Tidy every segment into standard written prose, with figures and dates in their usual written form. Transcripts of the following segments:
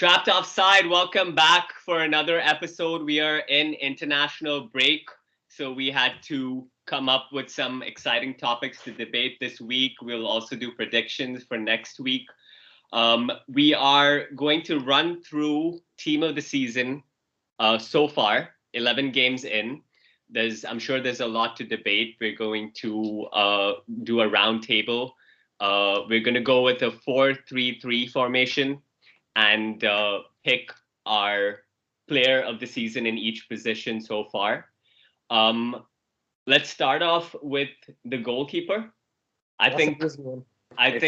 Trapped Offside, welcome back for another episode. We are in international break, so we had to come up with some exciting topics to debate this week. We'll also do predictions for next week. We are going to run through team of the season so far, 11 games in. I'm sure there's a lot to debate. We're going to do a round table. We're going to go with a 4-3-3 formation and pick our player of the season in each position so far. Let's start off with the goalkeeper. It's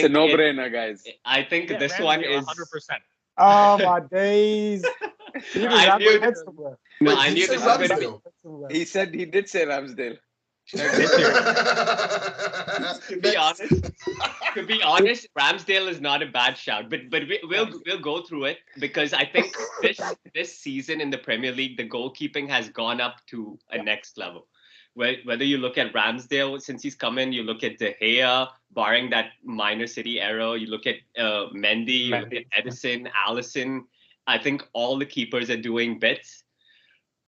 a no-brainer, guys. I think this one is 100%. Oh my days! I knew this. No, I knew this was going to be. He did say Ramsdale. To be honest, Ramsdale is not a bad shout, but we'll go through it because I think this season in the Premier League, the goalkeeping has gone up to a next level. Whether you look at Ramsdale since he's come in, you look at De Gea, barring that minor City era, you look at Mendy, you look at Edison, Alisson. I think all the keepers are doing bits.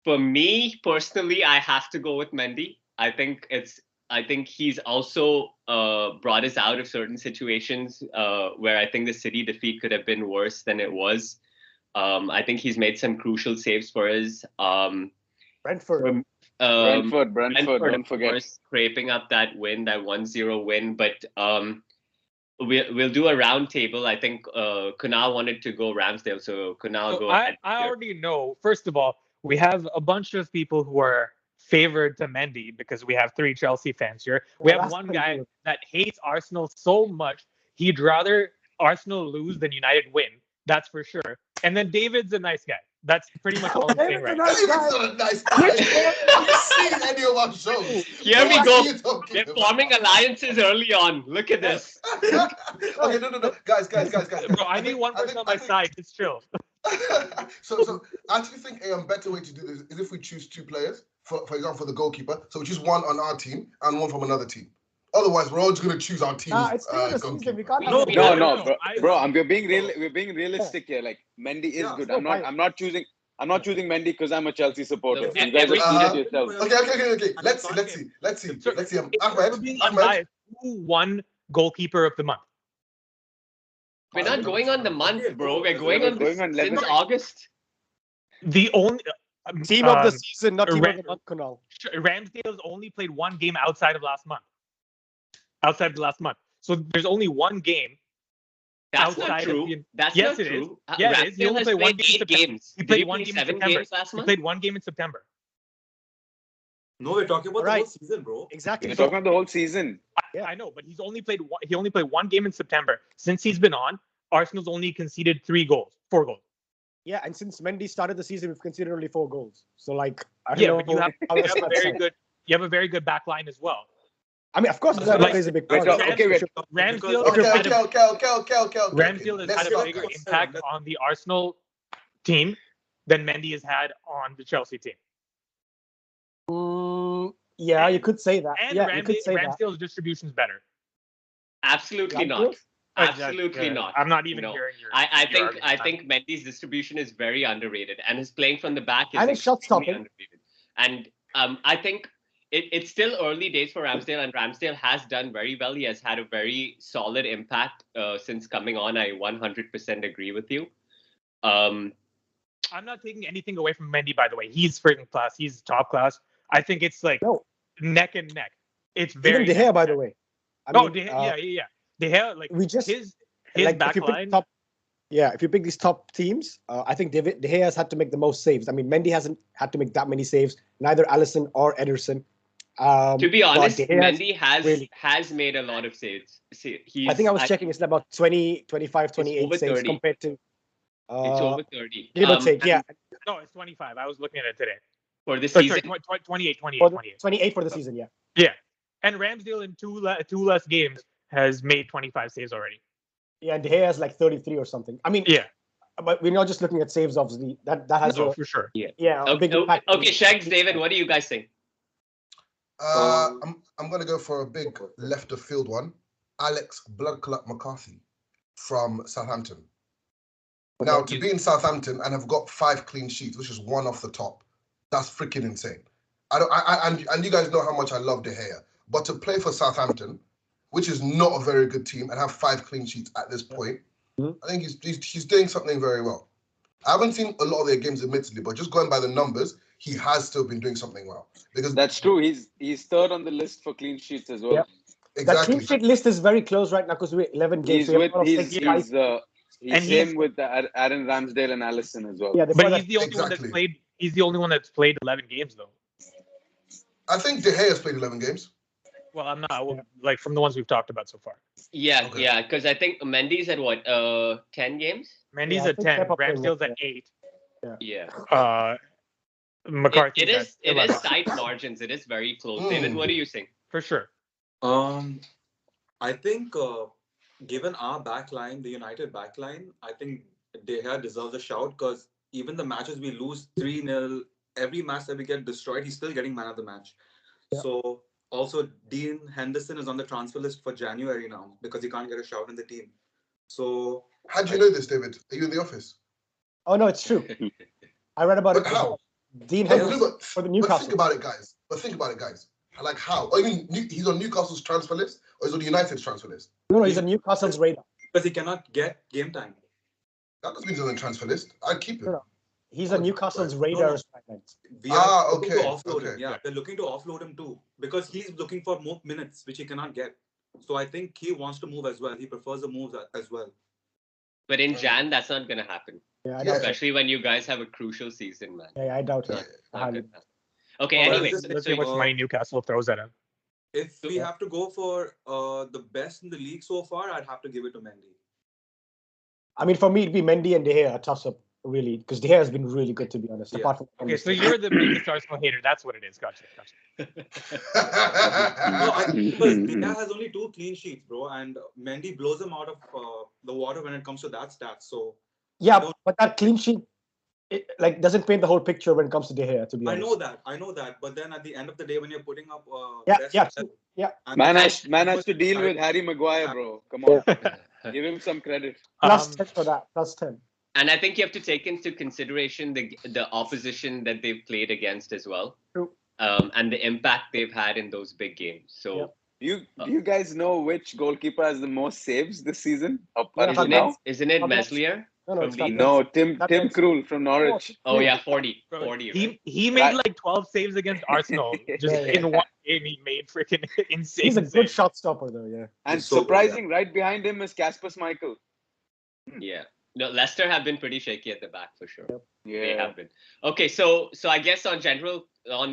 For me personally, I have to go with Mendy. I think he's also brought us out of certain situations where I think the City defeat could have been worse than it was. I think he's made some crucial saves for us. Brentford, don't forget. Scraping up that win, that 1-0 win. But we'll do a round table. I think Kunaal wanted to go Ramsdale, so Kunaal go ahead. I already know. First of all, we have a bunch of people who are favored to Mendy because we have 3 Chelsea fans here. We have one guy that hates Arsenal so much, he'd rather Arsenal lose than United win. That's for sure. And then David's a nice guy. That's pretty much all I'm saying right now. David's not a nice guy. Have you seen any of our shows? Here we go. They're forming alliances early on. Look at this. Okay, no. Guys. Bro, I need one person on my side. Just chill. So I actually think a better way to do this is if we choose 2 players, for example, for the goalkeeper. So we choose one on our team and one from another team. Otherwise, we're all just going to choose our team. It's season. We can't No, bro. We're being realistic here. Like Mendy is good. I'm not choosing Mendy because I'm a Chelsea supporter. You guys have seen it yourself. Okay. Let's see. Ahmed. Who won goalkeeper of the month? We're not going on the month, bro. We're going on since August. The only team of the season, not team of the month, Kunaal. Ramsdale's only played 1 game outside of the last month. So there's only 1 game. That's not true. Yes, it is. Yeah, it is. He only played 1 game. Games. He played 1 game in September. He played 1 game in September. No, we're talking about the whole season, bro. Exactly. We're talking about the whole season. I know, but he only played 1 game in September. Since he's been on, Arsenal's only conceded 4 goals. Yeah, and since Mendy started the season, we've conceded only 4 goals. So but you have a very good back line as well. I mean, of course, that plays a big part. Ramsdale has had a bigger impact on the Arsenal team than Mendy has had on the Chelsea team. Yeah, you could say that. And you could say Ramsdale's distribution is better. Absolutely not. Absolutely not. I'm not even hearing your. I think Mendy's distribution is very underrated, and his playing from the back is shot stopping underrated. And I think it's still early days for Ramsdale, and Ramsdale has done very well. He has had a very solid impact since coming on. I 100% agree with you. I'm not taking anything away from Mendy, by the way. He's freaking class. He's top class. I think it's like neck and neck. It's very. Even De Gea, by the way. De Gea. De Gea, like his back line. If you pick these top teams, I think De Gea has had to make the most saves. I mean, Mendy hasn't had to make that many saves. Neither Alisson or Ederson. To be honest, Mendy has made a lot of saves. I think I was checking. It's about 20, 25, 28 saves 30. compared to. It's over 30. Give or take, yeah. No, it's 25. I was looking at it today. For the season? 28. 28 for the season, yeah. Yeah. And Ramsdale in two less games has made 25 saves already. Yeah, De Gea has like 33 or something. I mean, but we're not just looking at saves, obviously. That has for sure. Yeah. Okay, big impact. Okay, SHEGZ, David, what do you guys think? I'm gonna go for a big left of field one. Alex Bloodclot McCarthy from Southampton. Now, to be in Southampton and have got 5 clean sheets, which is 1 off the top, that's freaking insane. And you guys know how much I love De Gea. But to play for Southampton, which is not a very good team, and have 5 clean sheets at this point, I think he's doing something very well. I haven't seen a lot of their games, admittedly, but just going by the numbers, he has still been doing something well. Because that's true. He's third on the list for clean sheets as well. Yeah. Exactly. That clean sheet list is very close right now because we're 11 games. He's same with Aaron Ramsdale and Alisson as well. Yeah, but he's the only one that's played. He's the only one that's played 11 games though. I think De Gea has played 11 games. Well, I'm not like from the ones we've talked about so far. Yeah, okay. Because I think Mendy's at what 10 games. Mendy's at 10. Ramsdale's at 8. Yeah. McCarthy. It is tight margins. It is very close. David, what do you think? For sure. I think given our backline, the United backline, I think De Gea deserves a shout because even the matches we lose 3-0, every match that we get destroyed, he's still getting man of the match. Yeah. So also Dean Henderson is on the transfer list for January now because he can't get a shout in the team. So how do you know this, David? Are you in the office? Oh no, it's true. I read about it. How? Dean Henderson for the Newcastle. But think about it, guys. Like how? I mean, he's on Newcastle's transfer list or is on United's transfer list? No, he's on Newcastle's radar. Because he cannot get game time. That doesn't mean he's on the transfer list. I'd keep him. No. He's on Newcastle's radar. Okay. Offload him. Yeah, they're looking to offload him too because he's looking for more minutes, which he cannot get. So I think he wants to move as well. He prefers the moves as well. But in Jan, that's not going to happen. Yeah, especially when you guys have a crucial season, man. Yeah, I doubt it. Okay, anyway. Let's see how much money Newcastle throws at him. If we have to go for the best in the league so far, I'd have to give it to Mendy. I mean, for me, it'd be Mendy and De Gea, a toss-up, really, because De Gea has been really good, to be honest. Yeah. Apart from okay, so you're the biggest Arsenal hater. That's what it is. Gotcha. No, because De Gea has only 2 clean sheets, bro, and Mendy blows him out of the water when it comes to that stat. So yeah, but that clean sheet, doesn't paint the whole picture when it comes to De Gea, to be honest. I know that. But then at the end of the day, when you're putting up, man has to deal with Harry Maguire, bro. Come on, give him some credit. Plus 10 for that. Plus 10. And I think you have to take into consideration the opposition that they've played against as well, and the impact they've had in those big games. So, do you guys know which goalkeeper has the most saves this season? Isn't it Meslier? No, Tim Krul from Norwich. Oh yeah, 40. He made like 12 saves against Arsenal just in one game. He made freaking insane. He's a good shot stopper, though. Yeah. And surprising, right behind him is Kasper Schmeichel. Yeah. No, Leicester have been pretty shaky at the back for sure. Yep. Yeah, they have been. Okay, so I guess on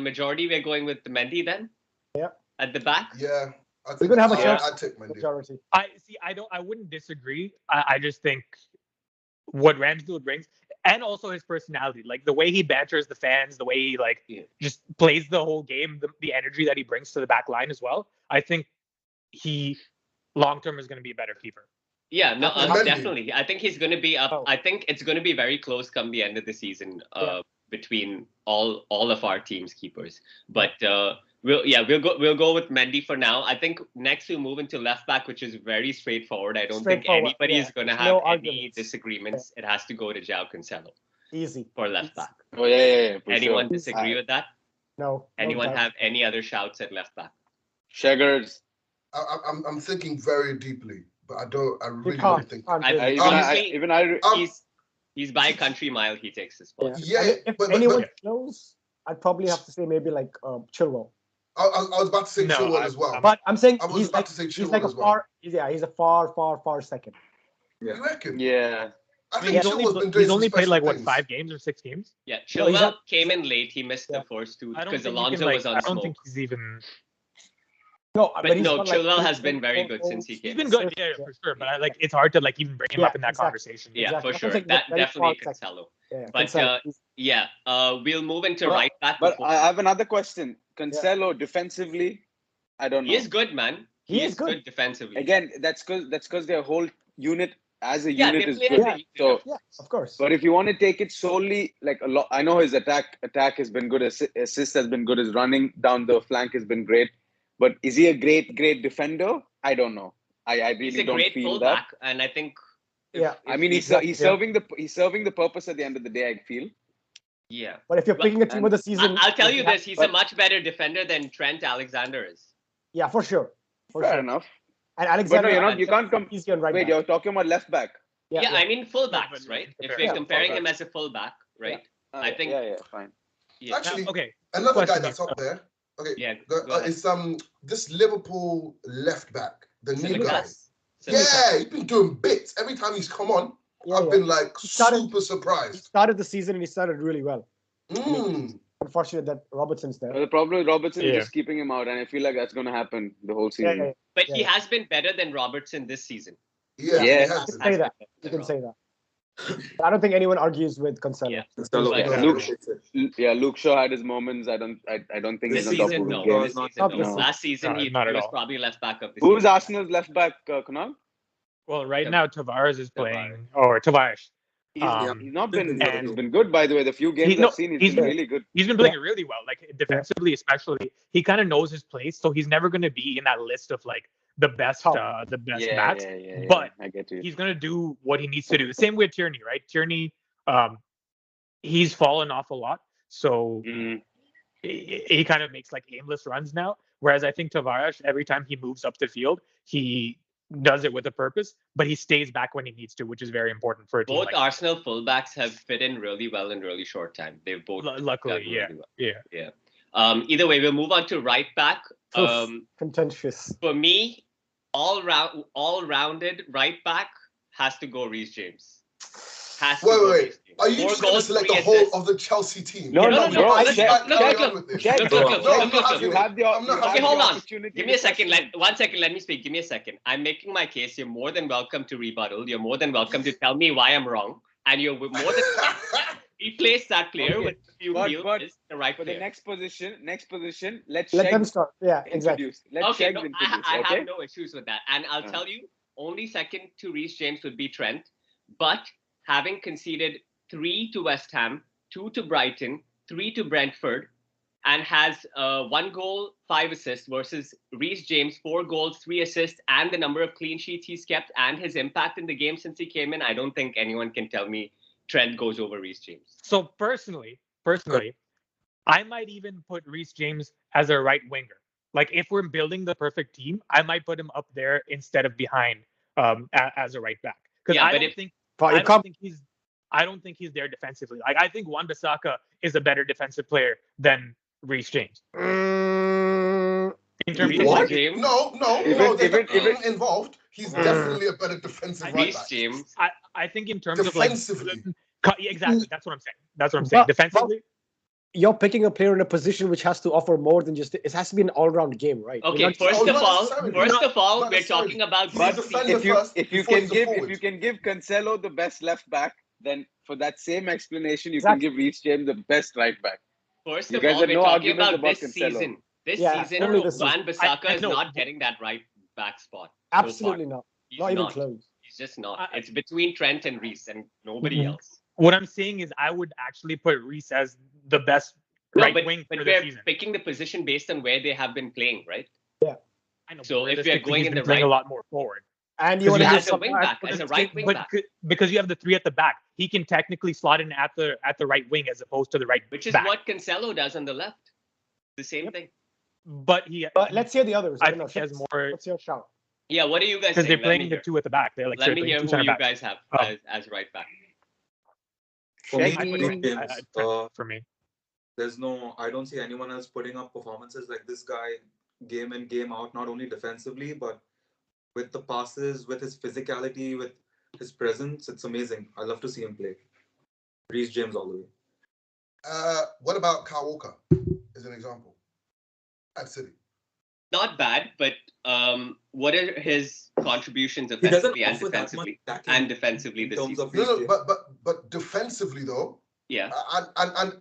majority, we're going with the Mendy then. Yeah. At the back. Yeah. We're gonna have a majority. I wouldn't disagree. I just think what Ramsdale brings, and also his personality, like the way he banters the fans, the way he just plays the whole game, the energy that he brings to the back line as well. I think he long term is going to be a better keeper. Yeah, no, definitely. I think he's going to be up. I think it's going to be very close come the end of the season between all of our team's keepers. But we'll go with Mendy for now. I think next we'll move into left back, which is very straightforward. I don't think anybody is going to have any disagreements. It has to go to João Cancelo. Easy for left back. Oh yeah. Anyone disagree with that? No. Anyone have any other shouts at left back? SHEGZ. I'm thinking very deeply. But I really don't think. He's by a country mile. He takes his spot. Yeah, if anyone close, I'd probably have to say maybe like Chilwell. I was about to say Chilwell as well. But I'm saying he's like a far second. Yeah. You reckon? Yeah. I think he's only played like 5 games or 6 games. Yeah, Chilwell came in late. He missed the first 2 because Alonso was on smoke. I don't think he's even. No, Chilwell has been very good since he came. He's been good, for sure. But it's hard to even bring him up in that conversation. Yeah, for sure. That definitely Cancelo. But we'll move into right back. But I have another question. Cancelo defensively, I don't know. He is good, man. He is good defensively. Again, that's because their whole unit as a unit is good. So of course. But if you want to take it solely, like a lot, I know his attack has been good. Assist has been good. His running down the flank has been great. But is he a great defender? I don't know. I really don't feel that. And I think I mean, he's serving the purpose at the end of the day, I feel. Yeah. But if you're picking a team of the season, I'll tell you this: he's a much better defender than Trent Alexander is. Yeah, for sure. Fair enough. And Alexander, but no, you can't come. Easy on right Wait, back. you're talking about left back. Yeah, I mean fullbacks, right? If we're comparing him as a fullback, right? I think. Yeah, fine. Yeah. Actually, okay. Another guy that's up there. Okay. Yeah. It's this Liverpool left back, the new guy. Yeah, he's been doing bits every time he's come on. I've been like super surprised. He started the season and he started really well. Mm. Unfortunate that Robertson's there. Well, the problem with Robertson is just keeping him out, and I feel like that's going to happen the whole season. But he has been better than Robertson this season. Yeah, Yeah. he has You been. can say that. You can say that. I don't think anyone argues with Cancelo. Yeah. Luke Shaw had his moments. I don't think This he's on top season, of no. his game. Last season, he was probably left back of the Who's season. Arsenal's left back, Kunaal? Well, right now Tavares is playing, or Tavares. He's not been. He's been good, by the way. The few games I've seen, he's been really good. He's been playing really well, like defensively, especially. He kind of knows his place, so he's never going to be in that list of like the best backs. But I get you. He's going to do what he needs to do. The same with Tierney, right? Tierney, he's fallen off a lot, so he kind of makes like aimless runs now. Whereas I think Tavares, every time he moves up the field, he does it with a purpose, but he stays back when he needs to, which is very important for a team. Both Arsenal fullbacks have fit in really well in really short time. They've both luckily, yeah. Either way, we'll move on to right back. Contentious. For me, all-rounded right back has to go Reece James. Wait. Are you just going to select the whole of the Chelsea team? No. Look. You have the okay, hold on. Give me a second. One second. Let me speak. Give me a second. I'm making my case. You're more than welcome to rebuttal. You're more than welcome to tell me why I'm wrong. And you're more than replace that player with you feel is the right player. For the next position, let them start. Yeah, exactly. Okay, I have no issues with that. And I'll tell you, only second to Reece James would be Trent. But having conceded 3 to West Ham, 2 to Brighton, 3 to Brentford, and has 1 goal, 5 assists versus Reece James, 4 goals, 3 assists, and the number of clean sheets he's kept and his impact in the game since he came in, I don't think anyone can tell me Trent goes over Reece James. So personally, I might even put Reece James as a right winger. Like if we're building the perfect team, I might put him up there instead of behind as a right back. Because I don't think he's there defensively. Like I think Wan-Bissaka is a better defensive player than Reece James. In terms what? James? No. If involved, he's definitely a better defensive right back. James. I think in terms defensively. of like exactly. That's what I'm saying. Defensively. You're picking a player in a position which has to offer more than just it has to be an all-round game, right? Okay, first of all, we're talking about if you can give Cancelo the best left back, then for that same explanation you can give Reece James the best right back. First of all, we're talking about this season. This season, Wan-Bissaka is not getting that right back spot. Absolutely not. Not even close. He's just not. It's between Trent and Reece and nobody else. What I'm saying is I would actually put Reece as the best right wing for the season. We're picking the position based on where they have been playing, right? Yeah. I know. So if we're going in the right, a lot more forward. And you want to as a wing back, as a right wing back. Because you have the 3 at the back, he can technically slot in at the right wing as opposed to the right Which is back. what Cancelo does on the left. The same thing. But let's hear the others. I think he has more. What's your shout? Yeah, what are you guys saying? Because they're playing the 2 at the back. They're like let me hear who you guys have as right back. For me, there's no. I don't see anyone else putting up performances like this guy, game in, game out. Not only defensively, but with the passes, with his physicality, with his presence. It's amazing. I love to see him play. Reece James all the way. What about Kyle Walker as an example at City? Not bad, but what are his contributions offensively and defensively this season? No, but defensively though, yeah. And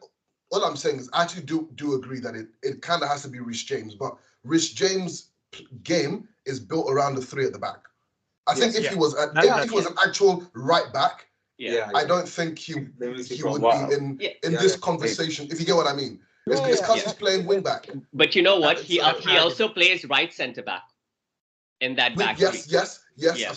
all I'm saying is I actually do agree that it kind of has to be Reece James, but Reece James' game is built around the 3 at the back. I think if he was an actual right back, I don't think he would be in this conversation. If you get what I mean. It's because he's playing wing back. But you know what? He also plays right centre back in that back. Yes. Yes, Yeah.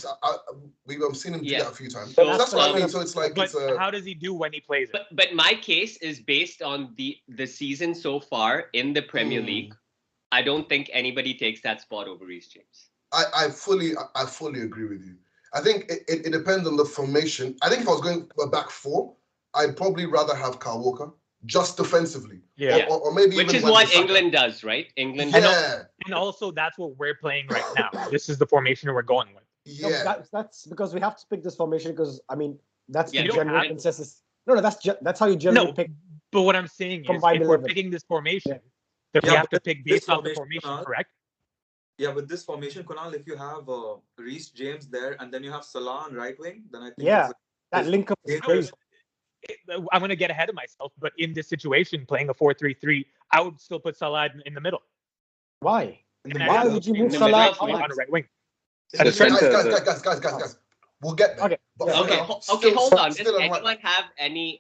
we've seen him do Yeah. that a few times. So So that's what I mean. well, So it's like But it's a how does he do when he plays it? but my case is based on the season so far in the Premier League. I don't think anybody takes that spot over Reece James. I fully agree with you. I think it depends on the formation. I think if I was going for a back four, I'd probably rather have Kyle Walker just defensively. Yeah. Or maybe Which even is what Wan-Bissaka. England does, right? England. Yeah. And also, that's what we're playing right now. This is the formation we're going with. Yeah. No, that's because we have to pick this formation because I mean that's Yeah, the you don't general have- consensus. No, that's how you generally No, pick. but what I'm saying is, Combined if we're 11. picking this formation, then we Yeah, have to but pick this based off the formation, formation, Kunal, correct? Yeah, with this formation, Kunal, if you have Reece James there and then you have Salah on right wing, then I think Yeah, that it's link up is dangerous. crazy. I'm going to get ahead of myself, but in this situation, playing a 4-3-3, I would still put Salah in the middle. Why? And Why I- would you in move the Salah middle of out? on the right wing? The That's center, Guys. We'll get there. Okay, But yeah. for Okay, now, okay, hold on. Does still on anyone right. have any?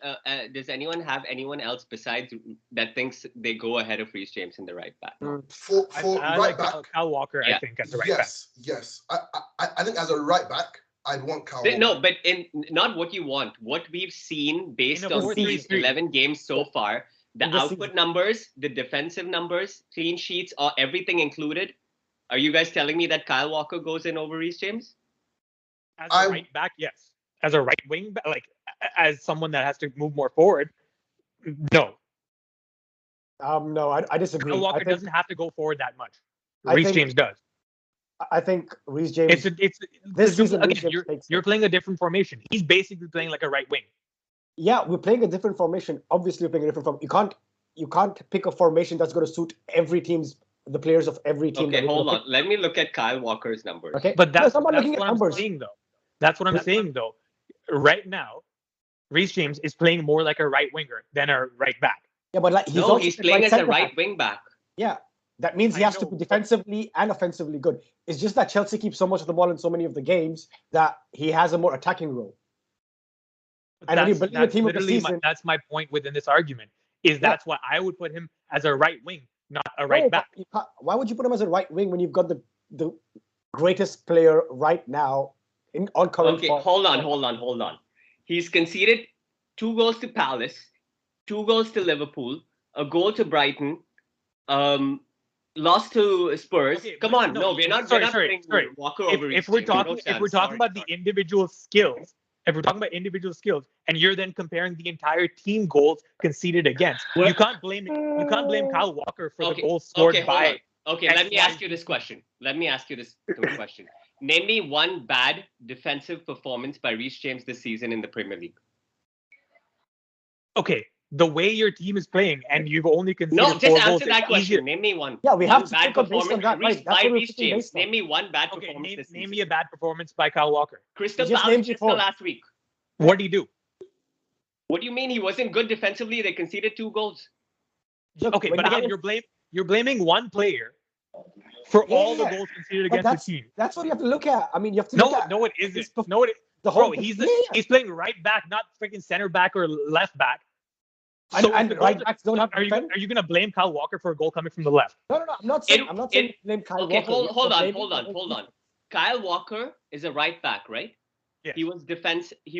Does anyone have anyone else besides that thinks they go ahead of Reece James in the right back? For I right like back, Kyle Walker, Yeah. I think, as the right back. yes. I think as a right back, I'd want Kyle Walker. No, but in not what you want. What we've seen based In a on 4-3-3. these 11 games so far, the In the output season. numbers, the defensive numbers, clean sheets, or everything included. Are you guys telling me that Kyle Walker goes in over Reece James? As a right back, yes. As a right wing back, like as someone that has to move more forward, no. No, I disagree. Kyle I Walker think, doesn't have to go forward that much. I Reece think- James does. I think Reece James. It's This season, Reece again, James takes you're it. playing a different formation. He's basically playing like a right wing. Yeah, we're playing a different formation. Obviously, we're playing a different formation. You can't pick a formation that's going to suit the players of every team. Okay, that we're hold gonna on. Let me look at Kyle Walker's numbers. pick. Okay, But that's no, I'm not looking what at I'm numbers. saying, though. That's what I'm saying, though. Right now, Reece James is playing more like a right winger than a right back. Yeah, but like he's No, also he's playing playing as a centre right back. wing back. Yeah, that means he I has to know, be but- defensively and offensively good. It's just that Chelsea keeps so much of the ball in so many of the games that he has a more attacking role. But And when you that's build a that's team of the literally season- that's my point within this argument. Is that's why I would put him as a right wing, not a right No, back. but you can't- why would you put him as a right wing when you've got the greatest player right now on current Okay, form? hold on. He's conceded 2 goals to Palace, 2 goals to Liverpool, a goal to Brighton, lost to Spurs. Okay, Come but on, no, no, we're not sorry. putting Walker over Reece If we're James. No talking chance. about the individual skills, if we're talking about individual skills, and you're then comparing the entire team goals conceded against, you can't blame Kyle Walker for the goals scored hold by. on. Okay, X, let me Y, ask you this question. Name me one bad defensive performance by Reece James this season in the Premier League. Okay, the way your team is playing, and you've only conceded No, 4 just goals. answer that it's question. easier- Name me one. Yeah, we one have to bad pick up based on performance that, right? That's by what we're Reece picking James. based on. Name me one bad Okay, performance this name season. me a bad performance by Kyle Walker. Crystal You just Palace named just before. last week. What do you do? What do you mean he wasn't good defensively? They conceded 2 goals. Look, Okay, when but you again, have- you're blaming one player for all the Yeah, goals conceded but against the team. that's what you have to look at. I mean, you have to look at No, it his isn't. perf- No, it the whole. bro. He's yeah. he's playing right back, not freaking center back or left back. And, So and if the right goals- backs don't have to Are you defend. gonna blame Kyle Walker for a goal coming from the left? No. I'm not saying. It- I'm not saying it- blame Kyle Okay, Walker. hold You're blaming on. the whole team. Kyle Walker is a right back, right? Yes. He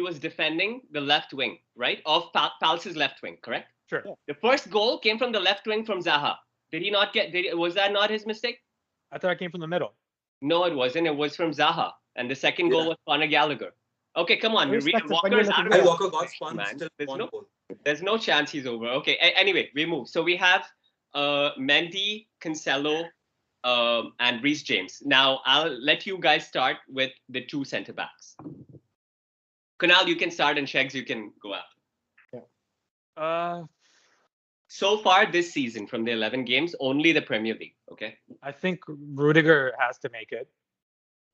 was defending the left wing, right? Of Palace's left wing, correct? Sure. Yeah. The first goal came from the left wing from Zaha. Did he not was that not his mistake? I thought it came from the middle. No, it wasn't. It was from Zaha. And the second goal was Conor Gallagher. Okay, come on. Respect it when Walker's you're out looking of at the it. Walker got spun man. still There's one no, goal. there's no chance he's over. Okay, anyway, we move. So we have Mendy, Cancelo, and Reece James. Now, I'll let you guys start with the 2 centre-backs. Kunaal, you can start, and SHEGZ, you can go after. So far this season, from the 11 games, only the Premier League, okay? I think Rudiger has to make it.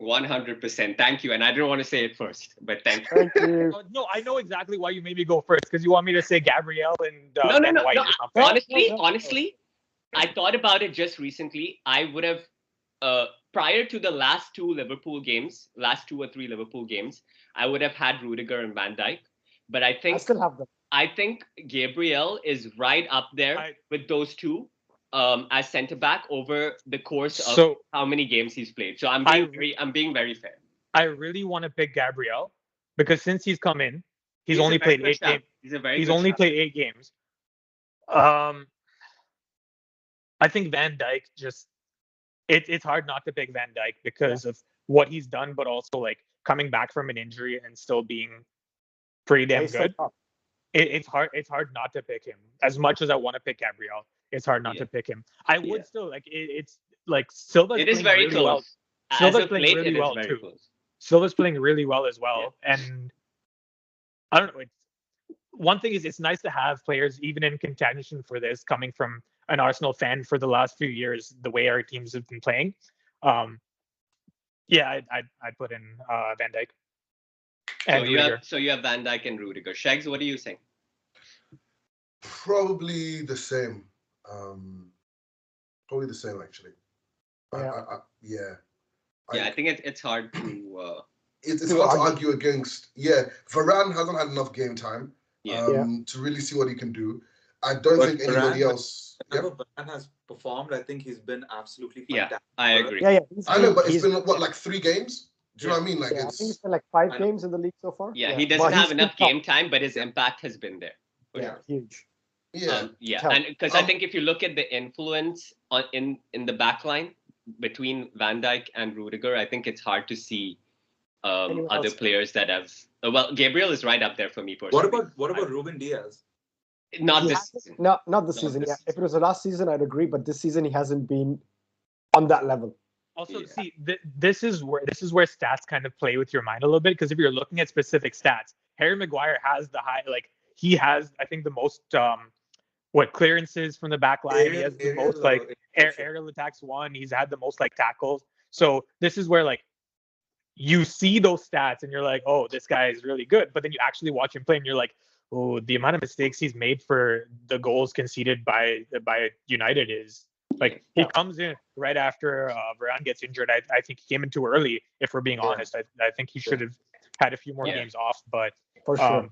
100%. Thank you. And I didn't want to say it first, but thank you. Thank you. No, I know exactly why you made me go first because you want me to say Gabriel and Ben No. White or something. Honestly, I thought about it just recently. I would have, prior to the last 2 or 3 Liverpool games, I would have had Rudiger and Van Dijk. But I I still have them. think Gabriel is right up there with those 2 as centre back over the course of how many games he's played. So I'm being very fair. I really want to pick Gabriel because since he's come in, he's a only very played good 8 shout. games. He's a very He's good only shout. played 8 games. I think Van Dijk just it's hard not to pick Van Dijk because of what he's done, but also like coming back from an injury and still being pretty damn he's still good. top. It's hard not to pick him. As much as I want to pick Gabriel, it's hard not to pick him. I would still like it's like Silva's It is playing very really close. well. As Silva's of playing late, really it is well very too. close. Silva's playing really well as well, and I don't know. One thing is it's nice to have players even in contention for this coming from an Arsenal fan for the last few years, the way our teams have been playing. I'd put in Van Dijk and Rudiger. So you have Van Dijk and Rudiger. SHEGZ, what do you think? Probably the same. Probably the same actually. I think it's hard to. It's hard to argue against. Yeah, Varane hasn't had enough game time to really see what he can do. I don't think anybody else. Whenever Varane has performed, I think he's been absolutely fantastic. Yeah, I agree. I know, but it's been like 3 games. Do you know what I mean? Like I think it's been like 5 games in the league so far. Yeah, he doesn't have enough game time, but his impact has been there. Huge. And because I think if you look at the influence in the back line between Van Dijk and Rudiger, I think it's hard to see other players that have. Well, Gabriel is right up there for me personally. What about Ruben Diaz? Not this season. Not this season. Yeah, if it was the last season, I'd agree. But this season, he hasn't been on that level. Also, see, this is where stats kind of play with your mind a little bit, because if you're looking at specific stats, Harry Maguire has the high, like he has, I think, the most clearances from the back line. He has the most aerial attacks won. He's had the most tackles. So this is where you see those stats and you're like, oh, this guy is really good. But then you actually watch him play and you're like, oh, the amount of mistakes he's made for the goals conceded by United is he comes in right after Varane gets injured. I think he came in too early, if we're being honest. I think he should have had a few more games off. But for sure,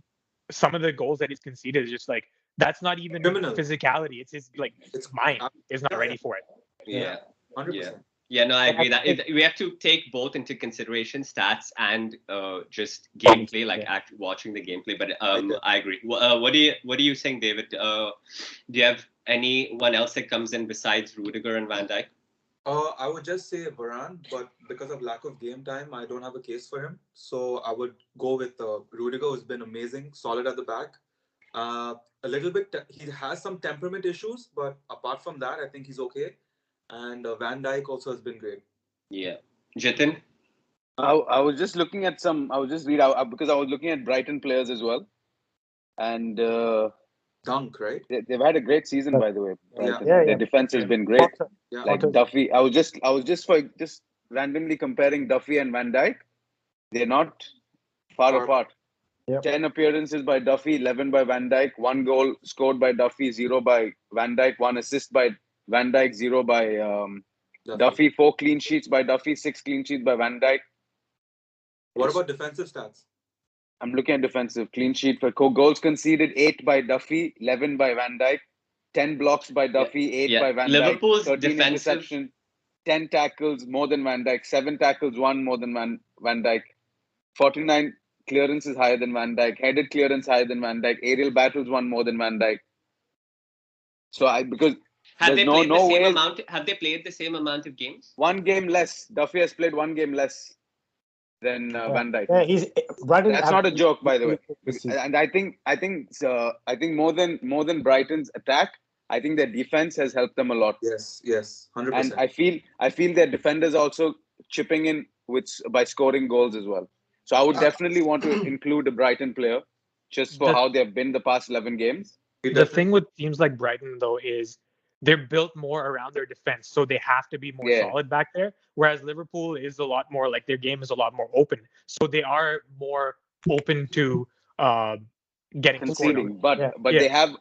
some of the goals that he's conceded is just that's not even physicality. It's his it's mind is not ready for it. Yeah, 100%. Yeah, no, I agree that we have to take both into consideration, stats and just gameplay, watching the gameplay. But I agree. What do you think, David? Do you have anyone else that comes in besides Rudiger and Van Dijk? I would just say Varane, but because of lack of game time, I don't have a case for him. So I would go with Rudiger, who's been amazing, solid at the back. A little bit, he has some temperament issues, but apart from that, I think he's okay. And Van Dijk also has been great. Yeah. Jithin? I was just looking at because I was looking at Brighton players as well. And Dunk, right? They've had a great season, by the way. Brighton. Yeah. Their defense has been great. Yeah. Like Duffy. I was just randomly comparing Duffy and Van Dijk. They're not far apart. Yep. 10 appearances by Duffy, 11 by Van Dijk, 1 goal scored by Duffy, 0 by Van Dijk, 1 assist by Van Dijk, 0 by Duffy, 4 clean sheets by Duffy, 6 clean sheets by Van Dijk. What about defensive stats? I'm looking at defensive. Clean sheet for goals conceded, 8 by Duffy, 11 by Van Dijk, 10 blocks by Duffy, 8 by Van Dijk, Liverpool's 13 defensive interceptions, 10 tackles more than Van Dijk, 7 tackles, 1 more than Van Dijk, 49 clearances higher than Van Dijk, headed clearance higher than Van Dijk, aerial battles 1 more than Van Dijk. So because have they played the same amount of games? 1 game less. Duffy has played 1 game less than Van Dijk. Yeah, that's not a joke, by the way. And I think more than Brighton's attack, I think their defense has helped them a lot. Yes, 100%. And I feel their defenders also chipping in by scoring goals as well. So I would definitely want to include a Brighton player just for how they've been the past 11 games. The thing with teams like Brighton, though, is they're built more around their defense, so they have to be more solid back there. Whereas Liverpool is a lot more their game is a lot more open, so they are more open to getting conceding. But they have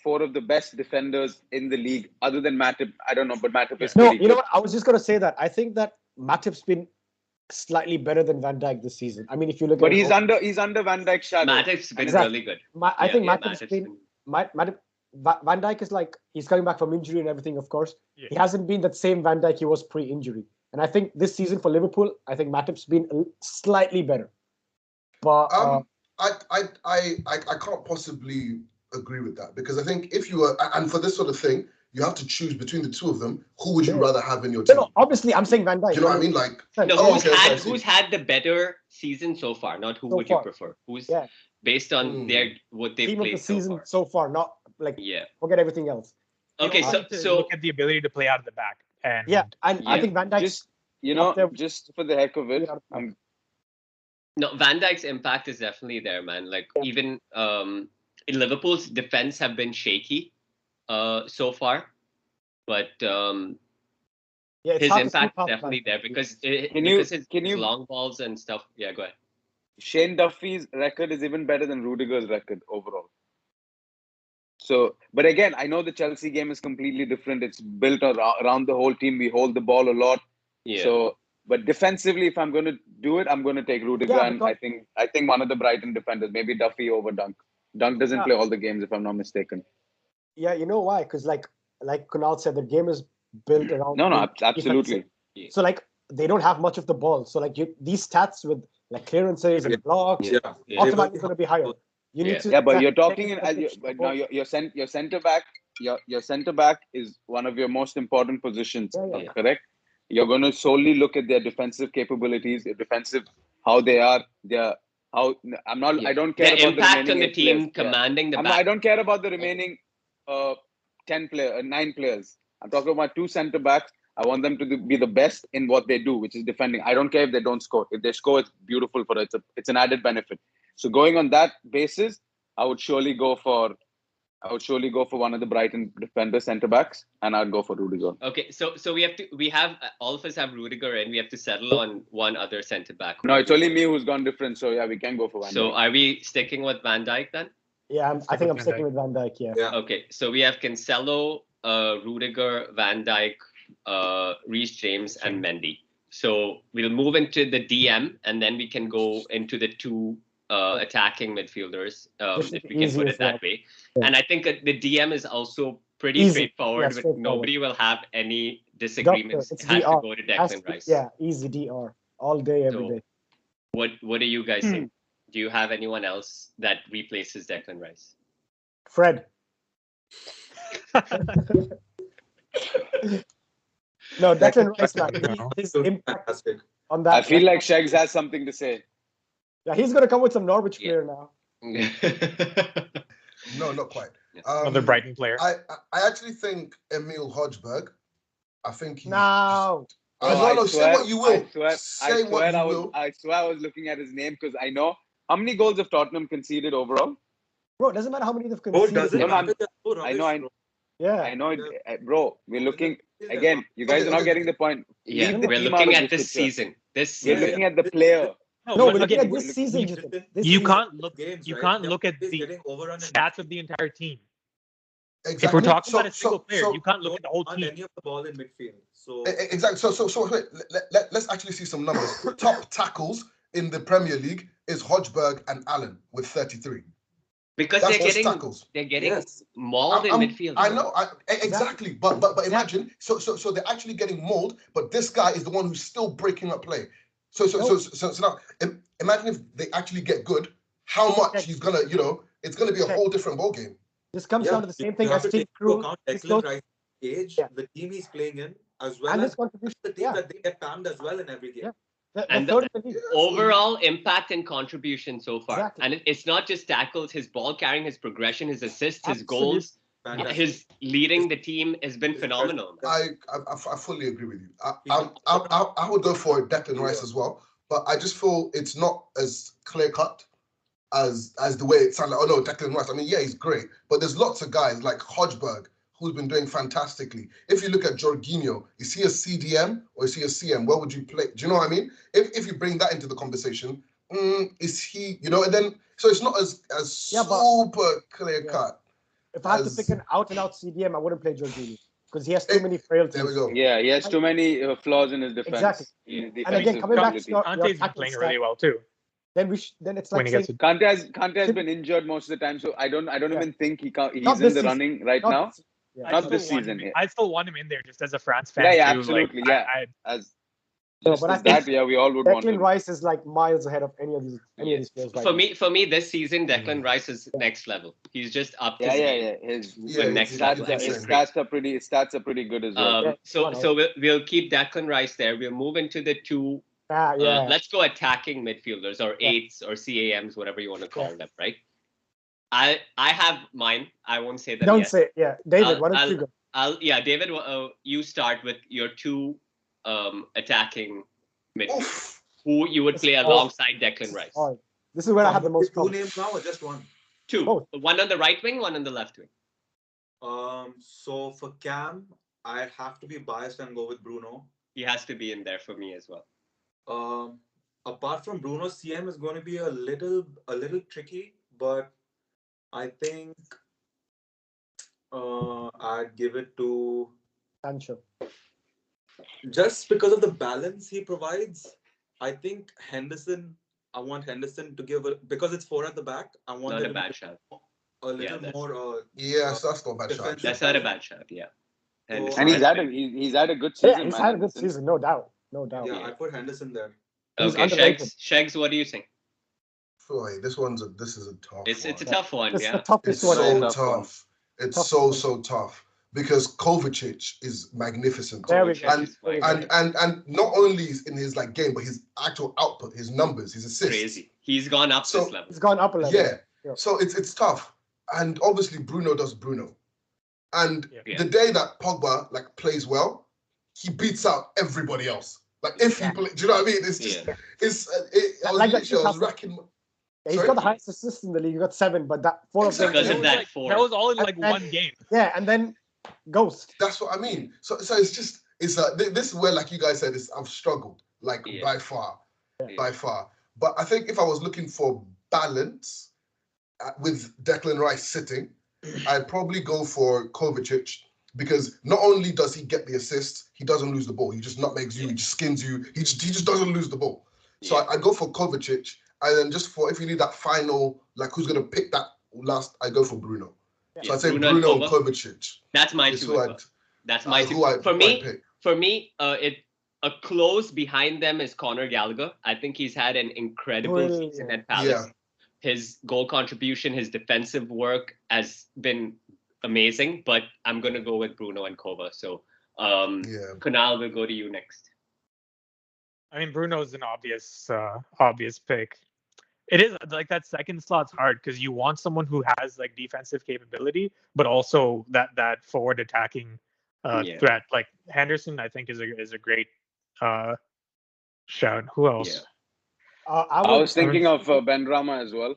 4 of the best defenders in the league, other than Matip. I don't know, but Matip is no. You know what? I was just going to say that I think that Matip's been slightly better than Van Dijk this season. I mean, if you look but at he's under Van Dijk's shadow. Matip's been really good. I think Matip's been. Van Dijk is he's coming back from injury and everything, of course. Yeah. He hasn't been that same Van Dijk he was pre-injury. And I think this season for Liverpool, I think Matip's been slightly better. But I can't possibly agree with that, because I think if you were, and for this sort of thing, you have to choose between the two of them. Who would you rather have in your team? No, obviously, I'm saying Van Dijk. Do you know what I mean? Like, no, okay, who's had the better season so far? Not who would you prefer? Who's based on what they've team played of the season so far? not like forget everything else. Okay, so look at the ability to play out of the back, and I think Van Dijk just for the heck of it, Van Dijk's impact is definitely there, man. Like even Liverpool's defense have been shaky so far, but his impact is definitely there because his long balls and stuff. Yeah, go ahead. Shane Duffy's record is even better than Rudiger's record overall. So, but again, I know the Chelsea game is completely different. It's built around the whole team. We hold the ball a lot. Yeah. So, but defensively, if I'm going to do it, I'm going to take Rudiger. And I think one of the Brighton defenders, maybe Duffy over Dunk. Dunk doesn't play all the games, if I'm not mistaken. Yeah, you know why? Because like Kunaal said, the game is built around. No, absolutely. So like they don't have much of the ball. So like these stats with like clearances and blocks, automatically going to be higher. You need to. Yeah, but you're talking now. Your centre back. Your centre back is one of your most important positions. Correct. You're going to solely look at their defensive capabilities, their defensive how they are. I'm not. I don't care their about impact the on the team, commanding the back. I don't care about the remaining 9 players. I'm talking about 2 centre backs. I want them to be the best in what they do, which is defending. I don't care if they don't score. If they score, it's beautiful for it. It's an added benefit. So going on that basis, I would surely go for one of the Brighton defender centre backs, and I'd go for Rudiger. Okay, so we have all of us have Rudiger, and we have to settle on one other centre back. No, it's only me who's gone different. So yeah, we can go for Van Dijk. So are we sticking with Van Dijk then? Yeah, I think I'm sticking with Van Dijk. Yeah. Okay, so we have Cancelo, Rudiger, Van Dijk, Reece James, and Mendy. So we'll move into the DM, and then we can go into the 2 attacking midfielders, if we can put it that way. Yeah. And I think the DM is also pretty straightforward. Nobody will have any disagreements. It has to go to Declan Rice. Yeah, easy DR all day, every day. What do you guys think? Do you have anyone else that replaces Declan Rice? Fred. No, Declan Rice. His impact on that. I feel like SHEGZ has something to say. Yeah, he's going to come with some Norwich player now. No, not quite. Another Brighton player. I actually think Emil Hodgberg. I think he's say what you will. I swear I was looking at his name because I know how many goals have Tottenham conceded overall. Bro, it doesn't matter how many they've conceded. I know. Yeah, I know, bro. We're looking again. You guys are not getting the point. Yeah, we're looking at this season. We're looking at the player. No, we're looking at this season. You can't look at the stats of the entire team. Exactly. If we're talking about a single player, you can't look at the whole team. Any of the ball in midfield. So exactly. So wait, let's actually see some numbers. Top tackles in the Premier League is Hodgberg and Allen with 33. Because they're getting mauled in midfield. I know, exactly. But imagine, so they're actually getting mauled, but this guy is the one who's still breaking up play. So now imagine if they actually get good, how much he's gonna, it's gonna be a whole different ball game. This comes down to the same thing as Steve Crew. Declan Rice's age, the team he's playing in, as well as the team that they get panned as well in every game. And the overall impact and contribution so far. Exactly. And it's not just tackles, his ball carrying, his progression, his assists, his goals, his leading the team has been phenomenal. I fully agree with you. I would go for Declan Rice as well, but I just feel it's not as clear cut as the way it sounds like, oh no, Declan Rice. I mean, yeah, he's great, but there's lots of guys like Hodgberg who's been doing fantastically. If you look at Jorginho, is he a CDM or is he a CM? Where would you play? Do you know what I mean? If you bring that into the conversation, is he, and then, so it's not as super clear cut. If I had to pick an out-and-out CDM, I wouldn't play Jorginho because he has too many frailties. There we go. Yeah, he has too many flaws in his defense. Exactly. And again, coming back to Kante's been playing really well too. Then it's like Kante has been injured most of the time, so I don't even think he's in the running right now. Not this season. I still want him in there just as a France fan. Yeah, absolutely. No, Just but I as think that, yeah, we all would want Declan him. Rice is like miles ahead of any of these players right now. For me, this season, Declan Rice is next level. He's just up to Yeah. His next level. his stats are pretty good as well. So we'll keep Declan Rice there. We'll move into the two. Let's go attacking midfielders or eights or CAMs, whatever you want to call them, right? I have mine. I won't say them. Don't say it. Yeah, David, why don't you go? David, you start with your two attacking midfielders who you would play alongside Declan Rice. All right. This is where I have the most two names now or just one? Two. Both. One on the right wing, one on the left wing. So for Cam, I have to be biased and go with Bruno. He has to be in there for me as well. Apart from Bruno, CM is going to be a little tricky, but I think I'd give it to Sancho. Just because of the balance he provides. I think Henderson. I want Henderson to give because it's four at the back. I want not a bad shot. A little more. Yes, that's not a bad shot. That's not a bad shot. Yeah. And he's had a good season. Yeah, he's had a good season, no doubt. Yeah, I put Henderson there. Okay, SHEGZ, what do you think? Boy, this is a tough. It's a tough one. It's yeah. the toughest It's one. so tough. It's so tough because Kovacic is magnificent. There we go. And not only in his like game, but his actual output, his numbers, his assists. Crazy. He's gone up this level. He's gone up a level. Yeah. So it's tough. And obviously Bruno does Bruno. And the day that Pogba like plays well, he beats out everybody else. Like if he play, do you know what I mean? It's just I was racking. Yeah, he's got the highest assists in the league. He got 7, but that 4 of them. Because of that 4. That was all in like one game. Yeah, and then ghost. That's what I mean. So it's just this is where, like you guys said, I've struggled by far. But I think if I was looking for balance with Declan Rice sitting, I'd probably go for Kovacic because not only does he get the assist, he doesn't lose the ball. He just nutmegs you, he just skins you. He just doesn't lose the ball. So I'd go for Kovacic. And then just for if you need that final, like who's gonna pick that last, I go for Bruno. So I'd say Bruno and Kovacic. That's mine too. That's mine too. For me, a close behind them is Conor Gallagher. I think he's had an incredible season at Palace. Yeah. His goal contribution, his defensive work has been amazing. But I'm gonna go with Bruno and Kova. So Kunaal, will go to you next. I mean, Bruno's an obvious pick. It is like that second slot's hard because you want someone who has like defensive capability, but also that forward attacking threat. Like Henderson, I think is a great shout. Who else? I was thinking of Benrahma as well.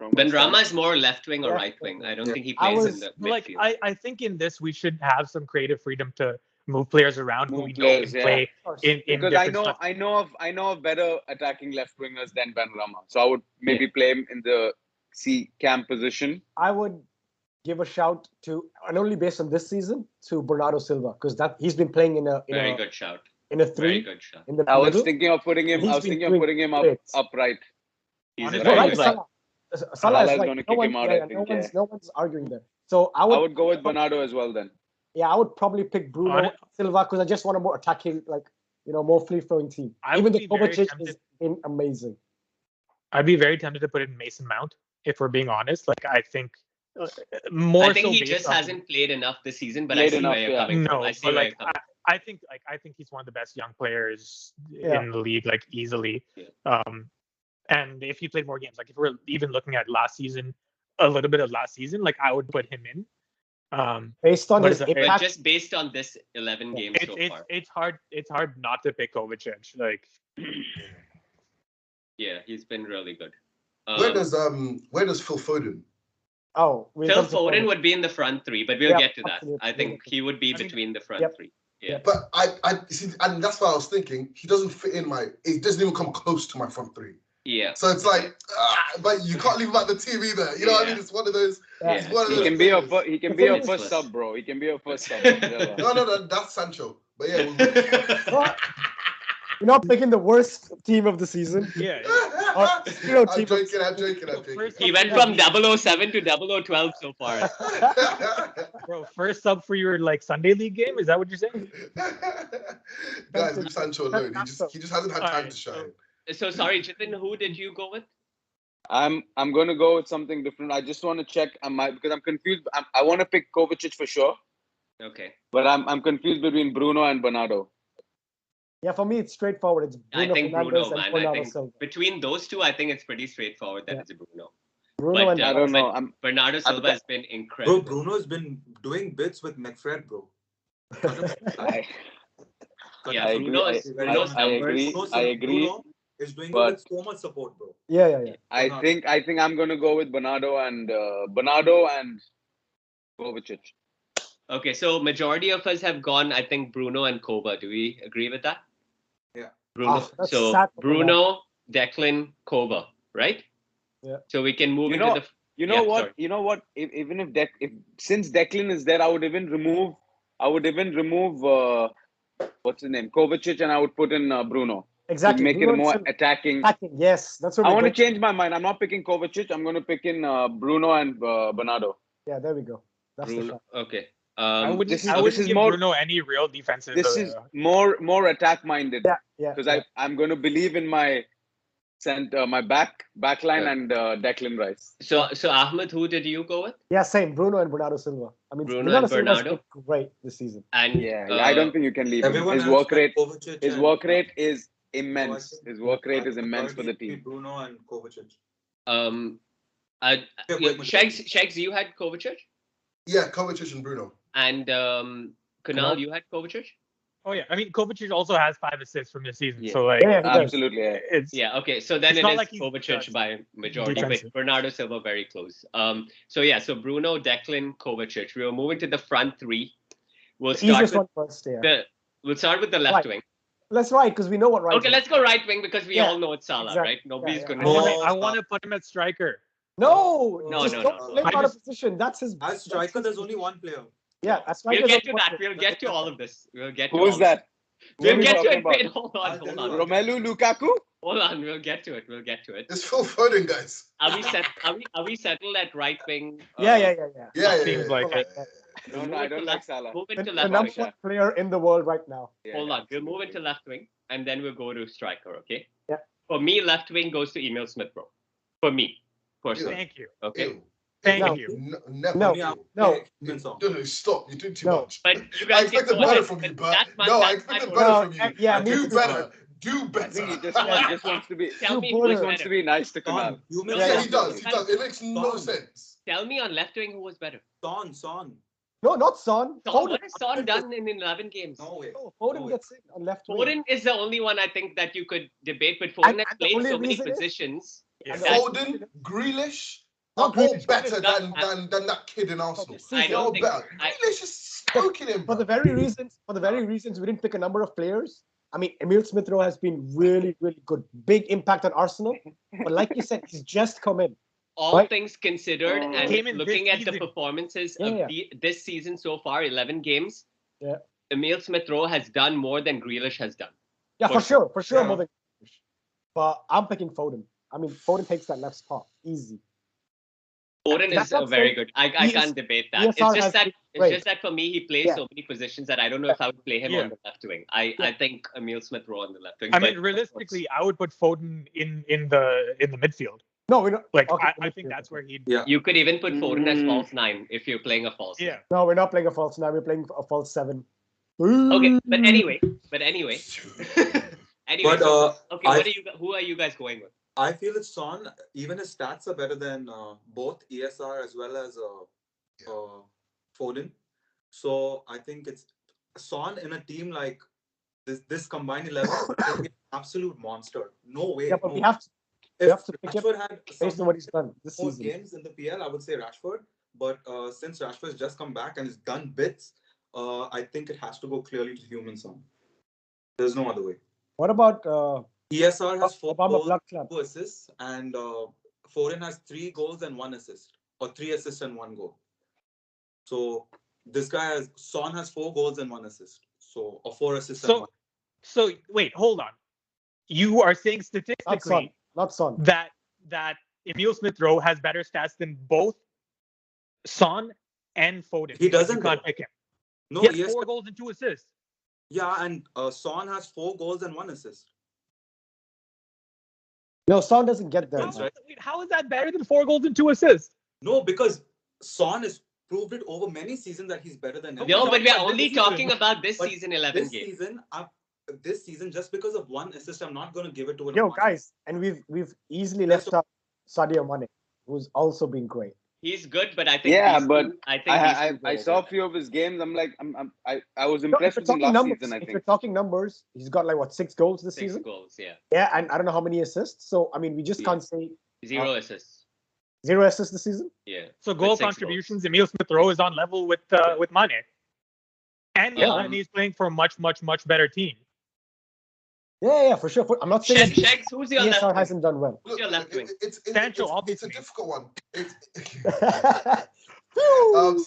Benrahma is more left wing or right wing. I don't think he plays in the midfield. I think in this we should have some creative freedom to move players around who we know can play in because I know of better attacking left wingers than Benrahma. So I would maybe play him in the cam position. I would give a shout to, and only based on this season, to Bernardo Silva because he's been playing in a very good shout. In a 3. Very good shout. In the I was thinking of putting him upright. He's Salah is going to kick him out. I think. No one's arguing there. So I would go with Bernardo as well then. Yeah, I would probably pick Bruno Silva because I just want a more attacking, more free-flowing team. Even though Kovacic has been amazing. I'd be very tempted to put in Mason Mount, if we're being honest. Like, I think I think he just hasn't played enough this season, but I see where you're coming from. I think he's one of the best young players in the league, like easily. Yeah. And if he played more games, like if we're even looking at a little bit of last season, like I would put him in. Based on his impact, just based on this 11 games so far, it's hard not to pick Kovacic. Like, he's been really good. Where does Phil Foden? Phil Foden would be in the front 3, but we'll get to that. I think he would be between the front 3. Yeah. But I see, and that's what I was thinking. He doesn't fit in it doesn't even come close to my front 3. Yeah. So it's like, but you can't leave him at the TV either. You know what I mean? It's one of those. He can be a first sub, bro. He can be a first sub. No, that's Sancho. But yeah. You're not picking the worst team of the season. Yeah. I'm joking. First He went from 007 to 0012 so far. Bro, first sub for your like Sunday league game? Is that what you're saying? Guys, leave Sancho alone. He just hasn't had time Alright, to shine. So sorry, Jithin, who did you go with? I'm going to go with something different. I just want to check because I'm confused. I want to pick Kovacic for sure, Okay. but I'm confused between Bruno and Bernardo. Yeah, for me, it's straightforward. It's Bruno I think Fernandes Bruno, and man. I Bernardo think Silva. between those two, I think it's pretty straightforward that Yeah. it's Bruno. Bruno But, and I don't know. Bernardo Silva has been incredible. Bro, Bruno's been doing bits with McFred, bro. I Bruno's numbers. I agree. Bruno is doing it But- with so much support, bro. Yeah. I think I'm going to go with Bernardo and Kovacic. Okay, so majority of us have gone, I think, Bruno and Kova. Do we agree with that? Yeah. Bruno. That's So sad for Bruno, Declan, Kova, right? Yeah. So we can move You into know- the. You know Yeah, what? sorry. You know what? Even if since Declan is there, I would even remove what's his name, Kovacic, and I would put in Bruno Exactly. to make Bruno it and more Silva. attacking. Yes, that's what I we're want to going change my mind. I'm not picking Kovacic. I'm going to pick in Bruno and Bernardo. Yeah, there we go. That's the Bruno. shot. Okay. I wouldn't, this I is wouldn't give more- Bruno any real defensive. This is more attack minded. Yeah. Because I'm going to believe in my my backline Yeah. and Declan Rice. So Ahmed, who did you go with? Yeah, same. Bruno and Bernardo Silva. I mean, Bruno Bernardo and Silva's Bernardo? been great this season. And I don't think you can leave him. Everyone His else work like rate, Kovacic his and- work rate is So I immense. think His work rate is the immense for the priority team. Bruno and Kovacic. Yeah, SHEGZ, you had Kovacic, Yeah, Kovacic and Bruno. and Kunaal, you had Kovacic. Oh yeah, I mean Kovacic also has 5 assists from this season, Yeah. so like Yeah, he does. absolutely. Yeah. it's Yeah. Okay. So then It's it not is like he's Kovacic by majority, defensive. but Bernardo Silva very close. So Bruno, Declan, Kovacic. We are moving to the front three. We'll The start easiest with one first, yeah. We'll start with the left Right. wing. Let's right, because we know what right Okay, is. let's go right wing because we Yeah, all know it's Salah, exactly. right? Nobody's Yeah, gonna. No. I want to put him at striker. No, No, just no, don't no. play him I out of just- position. That's his. As striker, there's only one player. Yeah, as striker. We'll get to that. We'll get to all of this. We'll get to Who is all that? We'll Who are we get to talking it. Wait, about? hold on. Romelu Lukaku? Hold on. We'll get to it. It's Phil Foden, guys. Are we settled at right wing? Yeah. Seems like it. No, I don't like Salah. Move The into number left wing. one player in the world right now. Yeah, Hold on. We'll move absolutely. into left wing, and then we'll go to striker. Okay. Yeah. For me, left wing goes to Emil Smith-Rowe. For me, personally. Thank you. Okay. Ew. Thank No. you. Never. No. Ew. No. No, stop. You're doing too No. much. But you I guys expected go better ahead, from you, but Bert. that's my- No, I that's my expected vote. better from you. Yeah, me Do too. better. Do I better. think he just wants to be. Tell me You who's bullet. Just wants to better. be nice to Kunaal. Son, you No, missed Yeah, no, he no. does. It makes no Son. sense. Tell me on left wing who was better. Son. No, not Son. Son, Foden. what has Son done in 11 games? No way. No, Foden No way. gets in on left wing. Foden is the only one I think that you could debate, but Foden And has the played only so many reason is- positions. Yeah. that- Foden, Grealish No, are all Grealish better is than not- that kid in Arsenal. I They're all don't think- better. I- Grealish is smoking him, For the bro. very reasons we didn't pick a number of players. I mean, Emil Smith-Rowe has been really, really good. Big impact on Arsenal. But like you said, he's just come in. All Right. things considered, and Came in looking this at the season. performances Yeah, of yeah. this season so far, 11 games, Yeah. Emil Smith-Rowe has done more than Grealish has done. Yeah, For for sure. Yeah. More than but I'm picking Foden. I mean, Foden takes that left spot. Easy. Foden That's is not very saying good. I he can't is- debate that. ESR It's just has that been great. for me he plays Yeah. so many positions that I don't know if I would play him Yeah. on the left wing. I think Emil Smith-Rowe on the left wing. I but mean, realistically, I would put Foden in the midfield. No, we're not. Like Okay, I think that's where he'd. Yeah. you could even put Foden as Mm. false 9 if you're playing a false Yeah. No, we're not playing a false 9. We're playing a false 7. 9. Okay, but anyway. Anyway, But so, okay, I- who are you guys going with? I feel it's Son. Even his stats are better than both ESR as well as Foden. So I think it's Son in a team like this combined 11 would be an absolute monster. No way. Yeah, but no. we have to If to pick him Rashford had based on some what he's done this more season. games in the PL, I would say Rashford. But since Rashford's just come back and has done bits, I think it has to go clearly to Human Son. There's no other way. What about ESR has 4 Obama goals, Blood Club? 2 assists, and Foden has 3 goals and 1 assist, or 3 assists and 1 goal. So this guy has Son has 4 goals and 1 assist, or 4 assists and 1. So wait, hold on. You are saying Not Son. statistically, not Son. that Emile Smith-Rowe has better stats than both Son and Foden. He doesn't, You can't though. pick him. No, He has yes. 4 goals and 2 assists. Yeah, and Son has 4 goals and 1 assist. No, Son doesn't get there. That's right. Wait, how is that better than 4 goals and 2 assists? No, because Son has proved it over many seasons that he's better than him. No, but we're about only this talking season. about this But season 11 this game. season, just because of 1 assist, I'm not going to give it to him. Yo, guys, and we've easily left out Sadio Mane, who's also been great. He's good, but I think I saw a few of his games. I'm like, I was impressed with him last season. I If think. you're talking numbers, he's got like what 6 goals this 6 season. goals, yeah. Yeah, and I don't know how many assists. So I mean, we just can't say 0 assists. 0 assists this season. Yeah. So goal 6 contributions, Emile Smith-Rowe is on level with Mane. And he's playing for a much better team. Yeah, for sure. I'm not saying SHEGZ, who's your left ESR wing? hasn't done well. Who's your left wing? It's Sancho, a obviously. difficult one. Phew.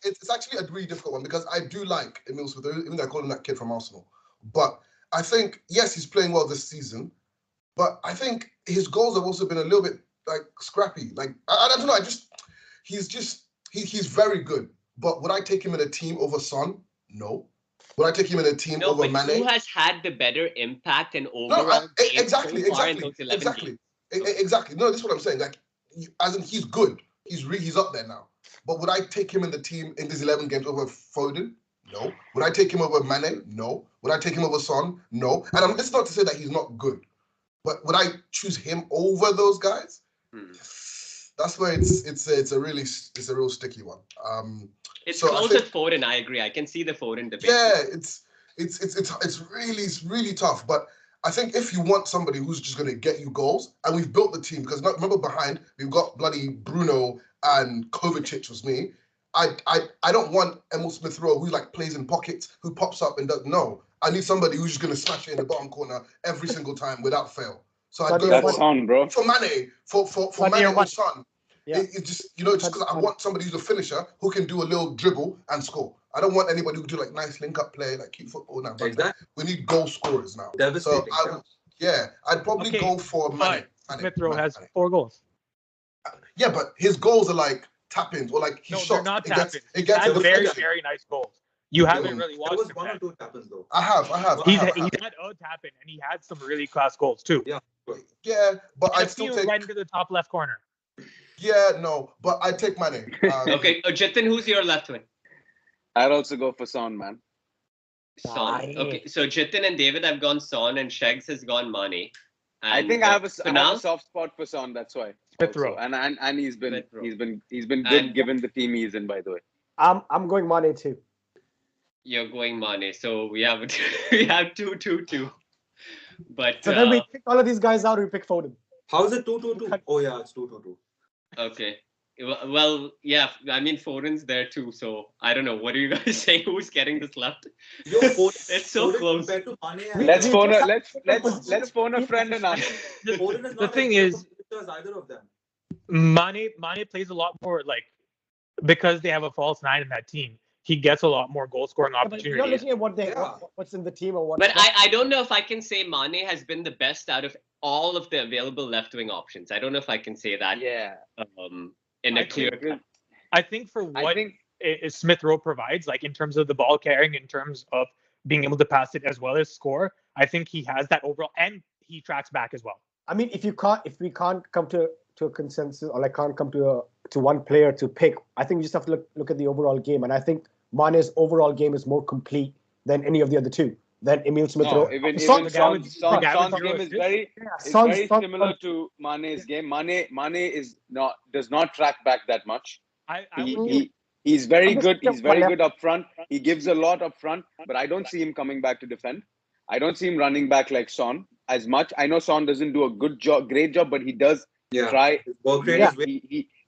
It's actually a really difficult one because I do like Emile Smith, even though I call him that kid from Arsenal. But I think, yes, he's playing well this season, but I think his goals have also been a little bit like scrappy. Like I don't know. He's very good. But would I take him in a team over Son? No. Would I take him in a team over but Mane? who has had the better impact and overall Exactly. so far in those 11 games? Exactly. No, this is what I'm saying. Like, as in, he's good. He's up there now. But would I take him in the team in these 11 games over Foden? No. Would I take him over Mane? No. Would I take him over Son? No. And it's not to say that he's not good, but would I choose him over those guys? That's where it's a real sticky one. It's so close with Foden. I agree. I can see the Foden debate. Yeah, it's really tough. But I think if you want somebody who's just going to get you goals, and we've built the team because remember behind we've got bloody Bruno and Kovacic was me. I don't want Emile Smith-Rowe who like plays in pockets, who pops up and does no. I need somebody who's just going to smash it in the bottom corner every single time without fail. So I go That's on, bro. for Mane, for Mane or Son. Yeah. It's just just because I want somebody who's a finisher who can do a little dribble and score. I don't want anybody who can do like nice link up play, like cute football now. But Exactly. we need goal scorers now. Devastating. So I'd probably go for Mane. Smith-Rowe has 4 goals. Yeah, but his goals are like tap-ins or like his No, shots. they're not tap-ins. It gets That's a very deflection. nice goals. You haven't really There watched was him. 1 or 2 happens though. I have. He's had a tap-in, and he had some really class goals too. Yeah. Yeah, but And I'd a still few take. right into the top left corner. Yeah, no, but I'd take Mane. Okay, Jithin, who's your left wing? I'd also go for Son, man. Son. Okay, so Jithin and David have gone Son, and SHEGZ has gone Mane. I think I have a soft spot for Son. That's why. Smith-Rowe. And he's been Smith-Rowe. he's been good And- given the team he's in. By the way. I'm going Mane too. You're going Mane, so we have 2-2-2. But So then we pick all of these guys out. We pick Foden. How is it 2-2-2? Oh yeah, it's 2-2-2. okay. Well, yeah. I mean, Foden's there too, so I don't know. What are you guys saying? Who's getting this left? Yo, Foden, It's so Foden close. compared to Mane and- Let's phone a friend and ask. Foden is The not thing as is- good as either of them. Mane plays a lot more because they have a false 9 in that team. He gets a lot more goal scoring But you're not opportunities. looking at what's in the team or what. But I don't know if I can say Mane has been the best out of all of the available left wing options. I don't know if I can say that. Yeah. In a clear. I think for what Smith-Rowe provides, like in terms of the ball carrying, in terms of being able to pass it as well as score, I think he has that overall, and he tracks back as well. I mean, if we can't come to a consensus or can't come to one player to pick, I think we just have to look at the overall game, and I think Mane's overall game is more complete than any of the other two. Than Emile Smith-Rowe. No, even Son's Son's game is very similar to Mane's game. Mane does not track back that much. He's very good. He's very good up front. He gives a lot up front, but I don't see him coming back to defend. I don't see him running back like Son as much. I know Son doesn't do a great job, but he does try.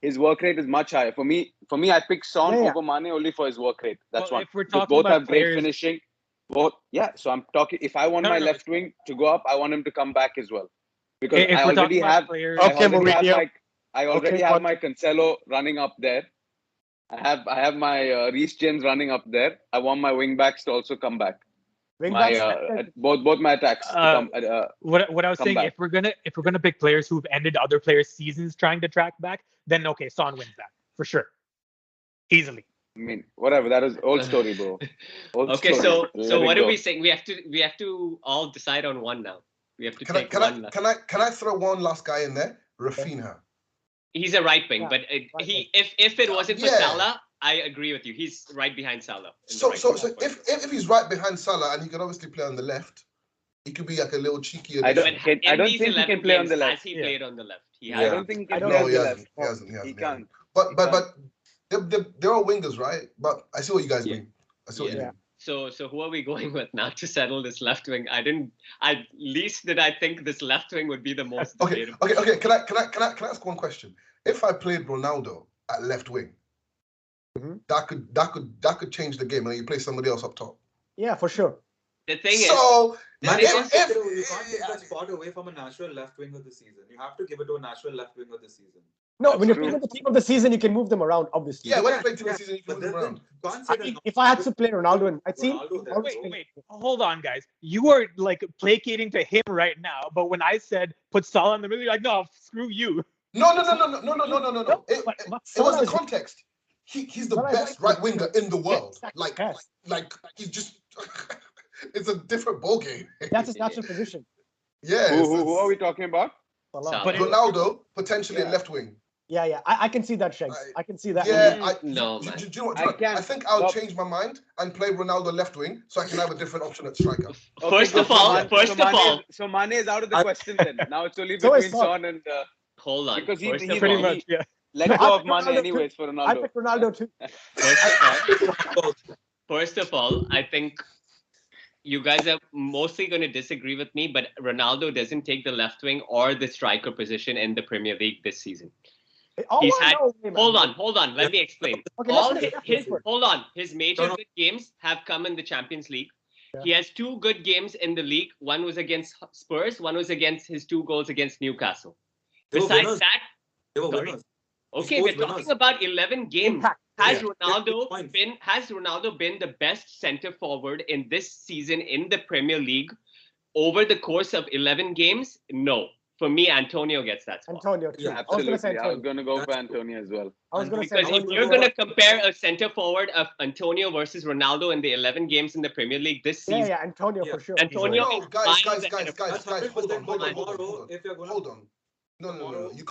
His work rate is much higher. For me, I pick Son over Mane only for his work rate. That's one. If we're talking both about have great players, finishing. Both, so I'm talking. If I want my left wing to go up, I want him to come back as well, because I already have. I already have my Cancelo running up there. I have my Reece James running up there. I want my wing backs to also come back. Wing My backs, both my attacks to come. What I was come saying, back. if we're gonna pick players who've ended other players' seasons trying to track back, then okay, Son wins that for sure, easily. I mean, whatever. That is old story, bro. Old Okay, story. so Let it what are go. we saying? We have to all decide on one now. We have to Can I take can I one. can I can I throw one last guy in there? Rafinha. He's a right wing, Yeah, but right wing. if it wasn't for Yeah. Salah, I agree with you. He's right behind Salah. in the So right so wing so position. if he's right behind Salah and he can obviously play on the left, he could be like a little cheeky I addition. don't. I in don't these think he 11 can play on games, the left. has he Yeah. played on the left? He I has. don't think he can I don't play No, on he the hasn't. left. He hasn't. He He hasn't. can't. But they're all wingers, right? But I see what you guys Yeah. mean. I see what you Yeah. mean. So who are we going with now to settle this left wing? I least did I think this left wing would be the most Okay. debatable. Can I ask one question? If I played Ronaldo at left wing, Mhm. that could change the game, and you play somebody else up top. Yeah, for sure. The thing is, So the Man, thing you is, can't take that spot away from a natural left wing of the season. You have to give it to a natural left wing of the season. No, That's when you're true. playing the team of the season, you can move them around, obviously. yeah, when you play team of the season, you can But move them then around. you can't say I there's mean, not if I had to play Ronaldo in my team, Ronaldo there, always bro. Wait, hold on, guys. You are like placating to him right now, but when I said put Salah in the middle, you're like, no, screw you. No. No, It but was Salah the is context. He's the Salah is best right winger in the world. Yes, Like yes. he's just it's a different ball game. That's his natural position. Yeah, Who are we talking about? Salah. Salah. But Ronaldo potentially a Yeah. left wing. Yeah. I can see that, Shegs. I can see that. Yeah, No, do man. you know what? I can't. I think I'll Bob. change my mind and play Ronaldo left wing so I can have a different option at striker. First good. of all, So Mane is out of the question then. Now it's only So is between Son. Son and hold on. because First of Pretty all, much, yeah. let No, go I of picked Mane Ronaldo too. anyways for I Ronaldo. picked Ronaldo too. first of all, I think you guys are mostly going to disagree with me, but Ronaldo doesn't take the left wing or the striker position in the Premier League this season. Oh, He's I had. know, man. Hold on. Let me explain. Okay, All let's his finish. hold on. His major No, no. good games have come in the Champions League. Yeah. He has 2 good games in the league. One was against Spurs. One was against his 2 goals against Newcastle. They were Besides winners. that, They were sorry? winners. Okay, scores we're talking winners. about 11 games. Impact. Has Yeah. Ronaldo Points. been the best center forward in this season in the Premier League over the course of 11 games? No. For me, Antonio gets that spot. Antonio too. Yeah, I was going to say Absolutely. I was Antonio. going to go for That's true. Antonio as well. I was going to say Because if Antonio. you're going to compare a center forward of Antonio versus Ronaldo in the 11 games in the Premier League this season, Yeah, Antonio Yeah. for sure. Antonio No, is guys, miles ahead of That's hold 100% on. tomorrow. If you're gonna Hold on. No. tomorrow, You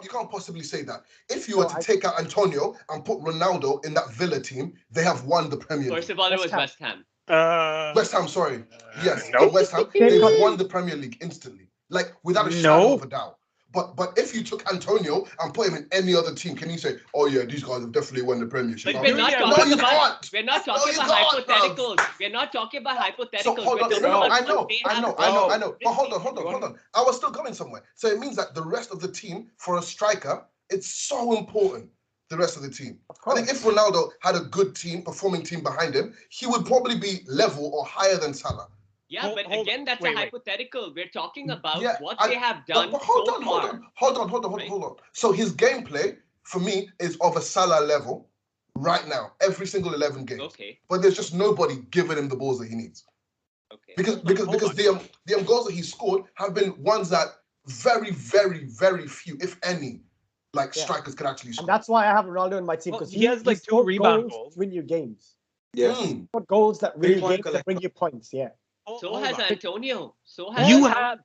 can't possibly say that. If you were No, to take out Antonio and put Ronaldo in that Villa team, they have won the Premier First League. of all, it West was Ham. West Ham. West Ham, sorry. Yes, Nope. West Ham, They've they've got- won the Premier League instantly. Like without a No. shadow of a doubt. But if you took Antonio and put him in any other team, can you say, oh yeah, these guys have definitely won the Premiership? But No, we're not Yeah, talking you about can't. we're not No, talking you about can't, bruv. hypotheticals. We're not talking about hypotheticals. So hold We're on, talking no, about I what know. they have done. But hold on. I was still going somewhere. So it means that the rest of the team, for a striker, it's so important. The rest of the team. I think if Ronaldo had a good team, performing team behind him, he would probably be level or higher than Salah. Yeah, but again, that's a hypothetical. We're talking about what they have done But hold so on. far. Hold on. So his gameplay for me is of a Salah level right now, every single 11 games. Okay. But there's just nobody giving him the balls that he needs. Okay. Because the goals that he scored have been ones that very, very, very few, if any, strikers can actually score. And that's why I have Ronaldo in my team, because he has like 2 rebound goals. to win you games. Yes. What goals that win you Point games that bring you points, yeah. So has Antonio. So has You Antonio. have.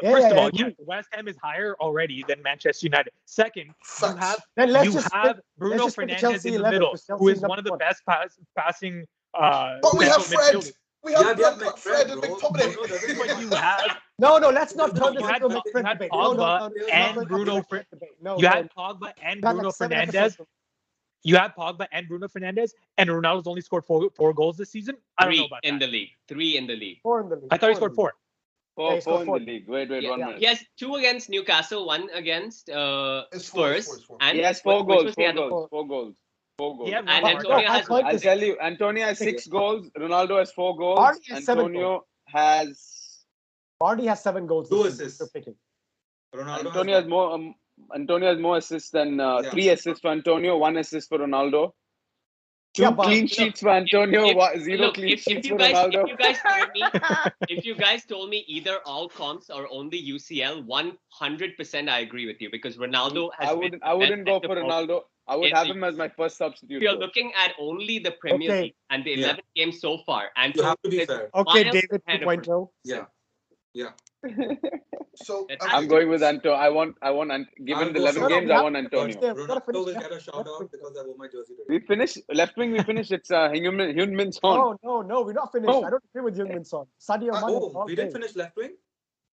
Yeah, First of yeah, all, yeah. West Ham is higher already than Manchester United. Second, Facts. Then let's you just have put- Bruno let's just put the Fernandes Chelsea in the 11, middle, because who Chelsea's is one of the number best passing. But we have central Fred. midfielders. We have Yeah, Black Fred and bro. McTominay. Bruno doesn't But get you that. have No, let's not turn You this had into a Pog- McFred you had debate. Pogba it's and not Bruno a Fer- McFred debate. No, you had Pogba and We've had Bruno like 7 Fernandes. episodes. You had Pogba and Bruno Fernandes, and Ronaldo's only scored four goals this season. I don't know about in that. the league. 3 in the league. 4 in the league. I thought he scored 4. Yeah, he Four scored in 4. the league. Wait, Yeah, 1 minute. he has 2 against Newcastle, 1 against It's four, Spurs, it's four. and He has which 4 goals. was the 4 other one? goals. 4 goals. 4 goals. Yeah, And Ronaldo- Antonio my has point I'll is- tell you, Antonio has 6 goals. Ronaldo has 4 goals. Vardy has 7 Antonio has. Vardy has 7 goals. 2 this season, assists. you're picking. Ronaldo Antonio has more. Antonio has more assists than 3 assists for Antonio, 1 assist for Ronaldo. Two but clean sheets for Antonio, zero look, clean if sheets you for guys, Ronaldo. if you guys told me either all comps or only UCL, 100% I agree with you because Ronaldo has I wouldn't go for Ronaldo. I would have him as my first substitute. If you're though. looking at only the Premier Okay. League and the 11 games so far, and You have to be fair. Okay, miles David ahead of 2.0. Yeah. So I'm going with Anto. Given the 11 games, I want Antonio. Ronaldo will get a shout out because I wore my jersey today. We finished left wing. We finished. It's Heung-min Son. No, we're not finished. Oh. I don't agree with Heung-min Son. Sadio Mane. Oh, we didn't finish left wing?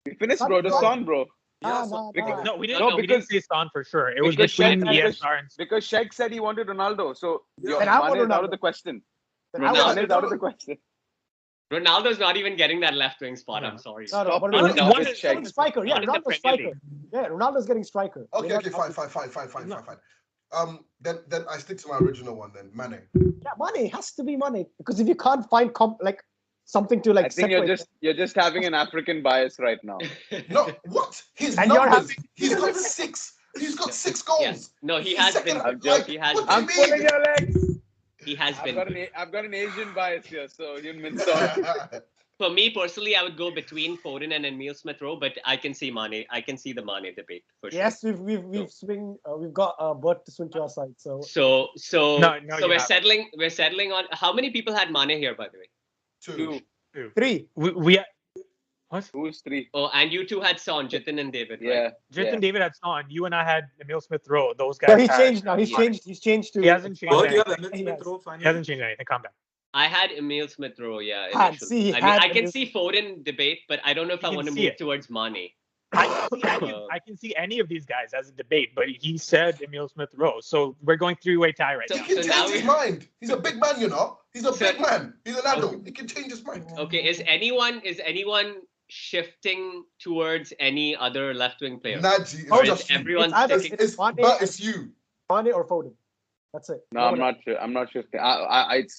We finished, bro. The Son, bro. Yeah, No, we didn't. No, we didn't say Son for sure. It was because between Sheg- ESR and. Because SHEGZ said he wanted Ronaldo, so Then I want Mane is out Ronaldo. of the question. Then I want Mane is out of the question. Ronaldo's not even getting that left wing spot. I'm sorry. No, Stop but it. Ronaldo's Now getting it's Sheg. striker. Yeah, Not in the Ronaldo's Premier striker. Yeah, Ronaldo's getting striker. okay, fine. Then I stick to my original one then, Mane. Yeah, Mane has to be Mane because if you can't find something to I think separate, you're just having an African bias right now. No, what? His And you're numbers. He's got six. He's got 6 goals. Yeah. No, he He's has second. been. I'm joking. He has What been. do you I'm pulling your legs. He has been. I've got an Asian bias here, so Heung-min Son. For me personally, I would go between Foden and Emile Smith-Rowe, but I can see Mane. I can see the Mane debate for sure. yes, we've got Bert to swing to our side. So So No, we're settling on how many people had Mane here, by the way? 2. 3. We what? Who's 3? Oh, and you two had Son, Jithin, and David. Yeah. Right? Jithin David had Son. You and I had Emile Smith-Rowe. Those guys. So he's had- changed now. He's changed to. He hasn't changed. Bert, you have anything. Ahmed He Smith-Rowe He finally? hasn't changed anything. Calm down. I had Emile Smith-Rowe. Yeah. Had, initially. see, he I mean, had I can Emile- see Foden debate, but I don't know if I You want to can move see it. towards Mane. I can see any of these guys as a debate, but he said Emile Smith-Rowe. So we're going three-way tie right So- now. He can now change his we- mind. He's a big man, you know. He's a So- big man. He's an adult. He can change his mind. Okay, is anyone shifting towards any other left wing player? Naji, Oh, it's Or is just you. everyone It's either- sticking? It's, Mane but and- it's you. Mane or Foden. That's it. No, I'm not sure. I'm not sure.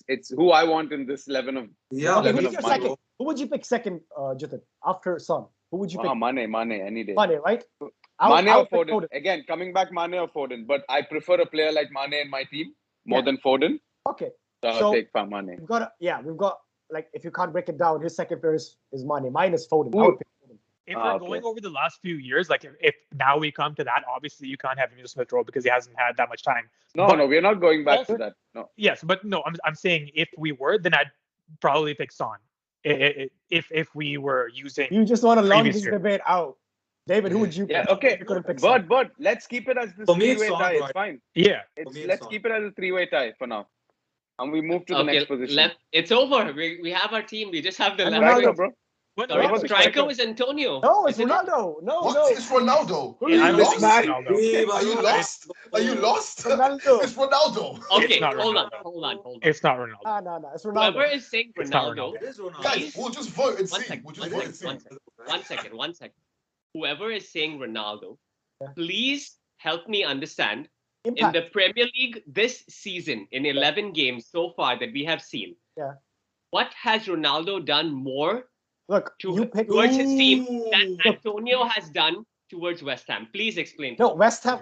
It's who I want in this 11 of. Yeah, Okay, 11 who's of your Mane. second? Who would you pick second, Jithin? After Son, who would you pick? Oh, Mane, any day. Mane, right? Mane I'll or pick Foden? Again, coming back, Mane or Foden. But I prefer a player like Mane in my team more Yeah. than Foden. Okay. So I'll So- take Mane. We've got like if you can't break it down, his second player is Mane. Mine is Foden. I Who- would pick Foden. If Ah, we're okay. going over the last few years, like if now we come to that, obviously you can't have Emile Smith-Rowe because he hasn't had that much time. No, But- no, we're not going back Also- to that. No. Yes, but no, I'm saying if we were, then I'd probably pick Son. If we were using. You just want to long Previous this year. debate out. David, who would you pick? Yeah, okay. You couldn't pick Son. But let's keep it as this For me, it's three-way Son, tie. bro. It's fine. Yeah. It's, me, it's let's Son. keep it as a three-way tie for now. And we move to the next position. It's over. We have our team. We just have the And left Ronaldo, wing. bro. But Sorry, What about the the striker striker? was Antonio. No, it's isn't it? Ronaldo. No, What? no. It's Ronaldo. Who Are you is I don't lost? think it's Ronaldo. Are you lost? Are you lost? Ronaldo. It's Ronaldo. Okay, It's not hold on. Ronaldo. It's not Ronaldo. No. It's Whoever Ronaldo. is saying It's not Ronaldo, It is Ronaldo. Guys, we'll just vote and One see. second, We'll just one vote and see. second, one second. Whoever is saying Ronaldo, Yeah. please help me understand. In Impact. the Premier League this season, in 11 games so far that we have seen, Yeah. what has Ronaldo done more Look, you pick. towards his team Ooh. than Antonio has done towards West Ham? Please explain. No, West Ham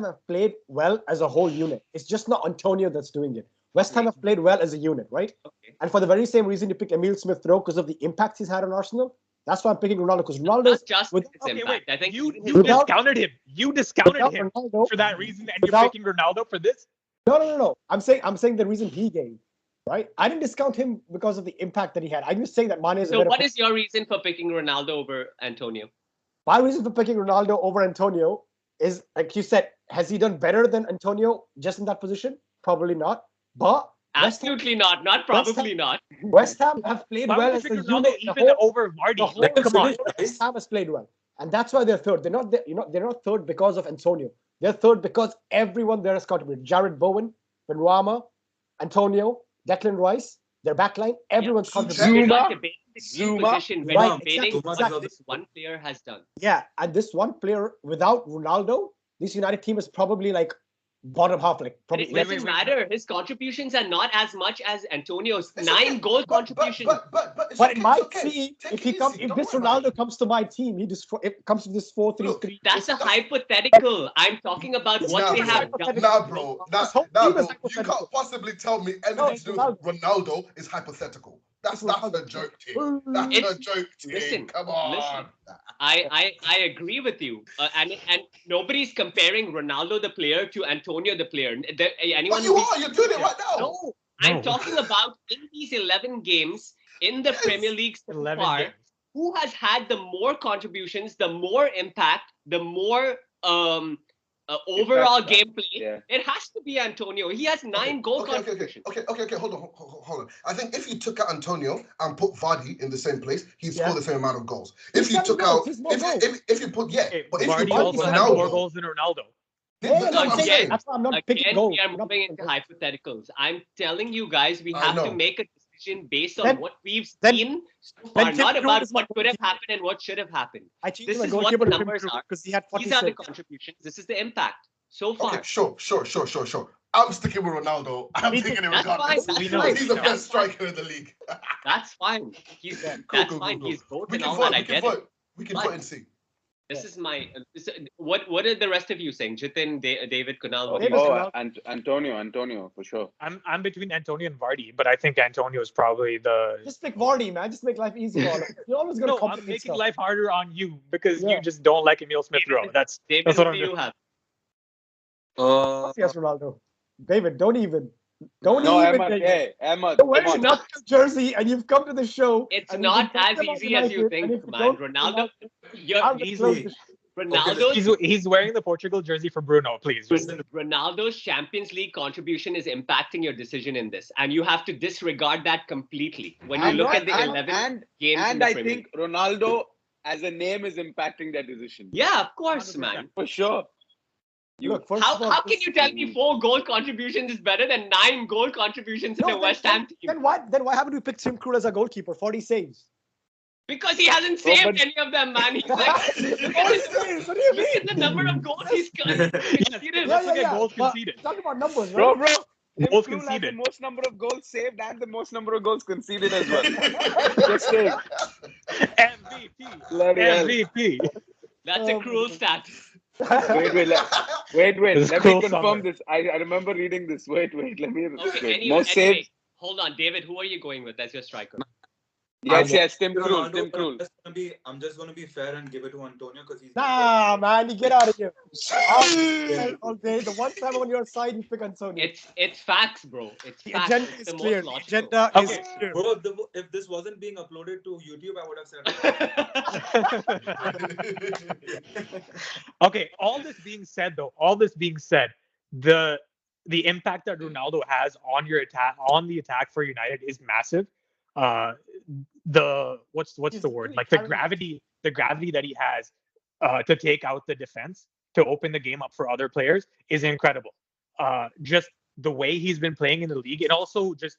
have played well as a whole unit. It's just not Antonio that's doing it. West Ham have played well as a unit, right? Okay. And for the very same reason you picked Emile Smith-Rowe because of the impact he's had on Arsenal. That's why I'm picking Ronaldo because Not Ronaldo's just with- his Okay, impact. wait. I think You even his- Without- discounted him. You discounted without him Ronaldo, for that reason, and without- you're picking Ronaldo for this. No. I'm saying the reason he gave, right? I didn't discount him because of the impact that he had. I'm just saying that Mane is a So better what is your reason for picking Ronaldo over Antonio? My reason for picking Ronaldo over Antonio is, like you said, has he done better than Antonio just in that position? Probably not. But Absolutely not. Not probably not. West Ham have played Why well would as you a pick Ronaldo unit. even over Vardy? the whole- Like, come on. West Ham has played well, and that's why they're third. They're not third because of Antonio. They're third because everyone there is contributed. Jared Bowen, Benrahma, Antonio, Declan Rice, their backline. Everyone's contributed. We're Zuma. not debating the team Zuma. position. We're Right, debating exactly, what exactly. this one player has done. Yeah, and this one player without Ronaldo, this United team is probably like bottom half, like But probably. it doesn't matter. His contributions are not as much as Antonio's. It's 9 okay. goal contributions. But it's But okay. in my It's okay. team, Take if it he comes, easy. if Don't this worry about Ronaldo it. comes to my team, it comes to this 4-3-3. That's a hypothetical. I'm talking about what Nah, they bro. have done. Nah, bro. This whole Nah, team is bro. You hypothetical. can't possibly tell me No, anything it's to do with Ronaldo. Ronaldo is hypothetical. That's Ronaldo. a joke team. That's a joke team. Listen, Come on. I agree with you, and nobody's comparing Ronaldo the player to Antonio the player. Anyone But you who are. You're doing it right now. No, I'm talking about in these 11 games in the Premier League so 11 far, games. who has had the more contributions, the more impact, the more overall gameplay? Yeah. It has to be Antonio. He has 9 goal contributions. Okay. Hold on. I think if you took out Antonio and put Vardy in the same place, he'd score the same amount of goals. If you took out, if you put but if you Vardy put also has more goals than Ronaldo. That's what I'm saying. That's why I'm not picking Again, goals. we are moving into hypotheticals. I'm telling you guys, we have to make a decision based on what we've seen so far, not about what could have happened and what should have happened. This is what the numbers are. Because he had 40 These are the saves. contributions. This is the impact so far. Okay, sure. I'm sticking with Ronaldo. I'm taking it regardless. That's He's fine. the best striker in the league. That's fine. That's fine. He's both We and can all vote. that. I get it. We can vote and see. This is my. What are the rest of you saying? Jithin, David, Kunaal. What do you Oh, say? Antonio for sure. I'm between Antonio and Vardy, but I think Antonio is probably the. Just pick Vardy, man. Just make life easy for all of us. You're always going to No, I'm complicate making stuff. life harder on you because you just don't like Emil Smith Rowe. That's David, what what I'm do you doing. have? Yes, Ronaldo. David, don't even. No, Ahmed. David. Hey, Ahmed. You're wearing a jersey and you've come to the show. It's and not you've been as easy as you think, man. Ronaldo, Ronaldo's He's wearing the Portugal jersey for Bruno. Please, just Ronaldo's Champions League contribution is impacting your decision in this, and you have to disregard that completely when you look at the 11 games. And I think Ronaldo as a name is impacting that decision. Yeah, of course, 100%. Man, for sure. Look, how can you tell me 4 goal contributions is better than 9 goal contributions in a West Ham team? Then why haven't we picked Tim Krul as a goalkeeper? 40 saves. Because he hasn't saved any of them, man. He's like, look at the number of goals he's conceded. Goals conceded. Talking about numbers, right? Bro. Goals Tim Krul conceded. has the most number of goals saved and the most number of goals conceded as well. Just saying. MVP. That's a cruel stat. Wait. Let me confirm this. I remember reading this. Wait. Let me. Okay, most saves. Hold on, David. Who are you going with as your striker? Yes, Tim Krul. I'm just going to be fair and give it to Antonio because he's. Nah, man, you get out of here. All day. The one time on your side, you pick Antonio. It's facts, bro. It's the facts. agenda is clear. The agenda is clear. Bro, if this wasn't being uploaded to YouTube, I would have said. Okay, all this being said, the impact that Ronaldo has on the attack for United is massive. What's the word? Like the gravity that he has to take out the defense, to open the game up for other players is incredible. Just the way he's been playing in the league, and also just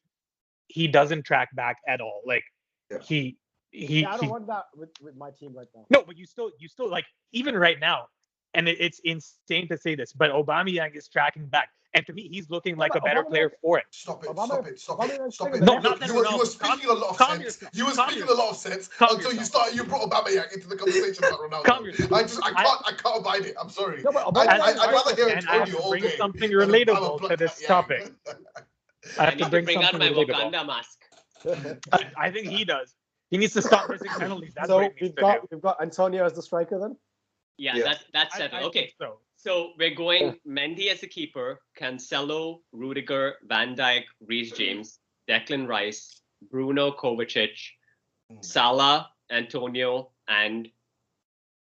he doesn't track back at all. Like I don't want that with my team right now. No, but you still like even right now, and it's insane to say this, but Aubameyang is tracking back. And to me, he's looking like a better player for it. Stop it. No, you were speaking a lot of sense. You were speaking a lot of sense until you brought Aubameyang into the conversation about Ronaldo. I can't abide it. I'm sorry. No, I'd rather hear Antonio all day. Bring something relatable to this topic. I have to bring out my Wakanda mask. I think he does. He needs to stop missing penalties. That's so we've got Antonio as the striker then? Yeah. That's settled. Okay. So we're going Mendy as a keeper, Cancelo, Rudiger, Van Dijk, Reece James, Declan Rice, Bruno Kovacic, Salah, Antonio, and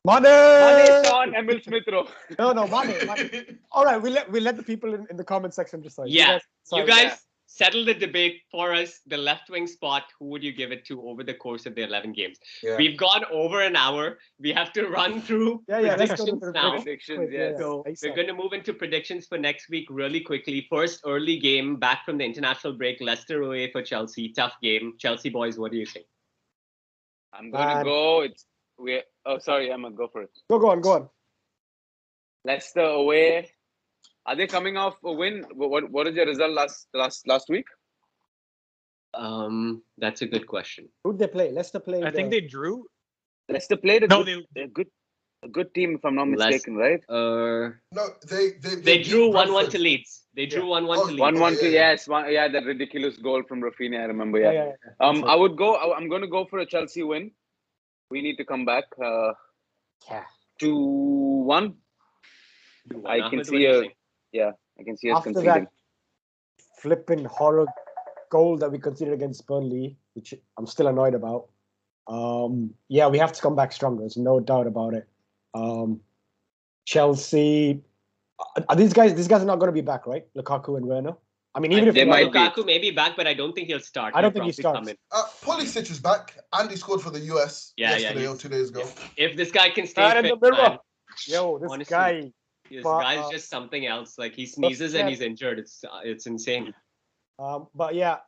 Mane, Son, Emil Smith Rowe. No, Mane. All right, we let the people in the comment section decide. Yeah, you guys settle the debate for us. The left wing spot, who would you give it to over the course of the 11 games? Yeah. We've gone over an hour. We have to run through predictions now. So we're going to move into predictions for next week really quickly. First early game back from the international break. Leicester away for Chelsea. Tough game. Chelsea boys, what do you think? I'm going to go. Oh, sorry, Ahmed, go for it. Go on. Leicester away. Are they coming off a win? What is your result last week? That's a good question. Who'd they play? Leicester played. I think they drew. Leicester played a good team, if I'm not mistaken, right? No, they drew beat 1-1 Brentford. to Leeds. They drew 1-1 to Leeds. 1-1 to yeah. that ridiculous goal from Rafinha. I remember. Yeah. I'm going to go for a Chelsea win. We need to come back. 2-1. I can see I can see us After conceding. that flipping horror goal that we conceded against Burnley, which I'm still annoyed about. We have to come back stronger. There's no doubt about it. Chelsea, are these guys are not going to be back, right? Lukaku and Werner. I mean, even if they might be. Lukaku may be back, but I don't think he'll start. I don't think he starts. Pulisic is back. Andy scored for the US yesterday or 2 days ago. If this guy can stay fit, in the mirror. man, Yo, this honestly, guy. this guy's just something else. Like he sneezes and he's injured. It's insane. But yeah,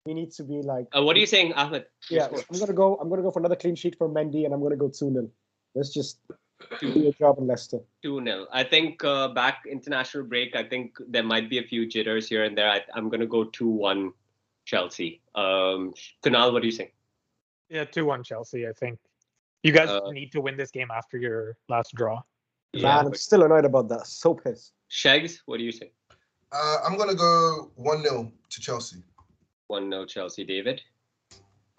we need to be like. What are you saying, Ahmed? Yeah, I'm gonna go for another clean sheet for Mendy, and I'm gonna go 2-0. Let's just do a job in Leicester. 2-0. I think back international break. I think there might be a few jitters here and there. I'm gonna go 2-1 Chelsea. Kunaal, what do you think? Yeah, 2-1 Chelsea. I think you guys need to win this game after your last draw. Man, I'm still annoyed about that. So pissed. SHEGZ, what do you think? I'm gonna go 1-0 to Chelsea. 1-0 Chelsea. David?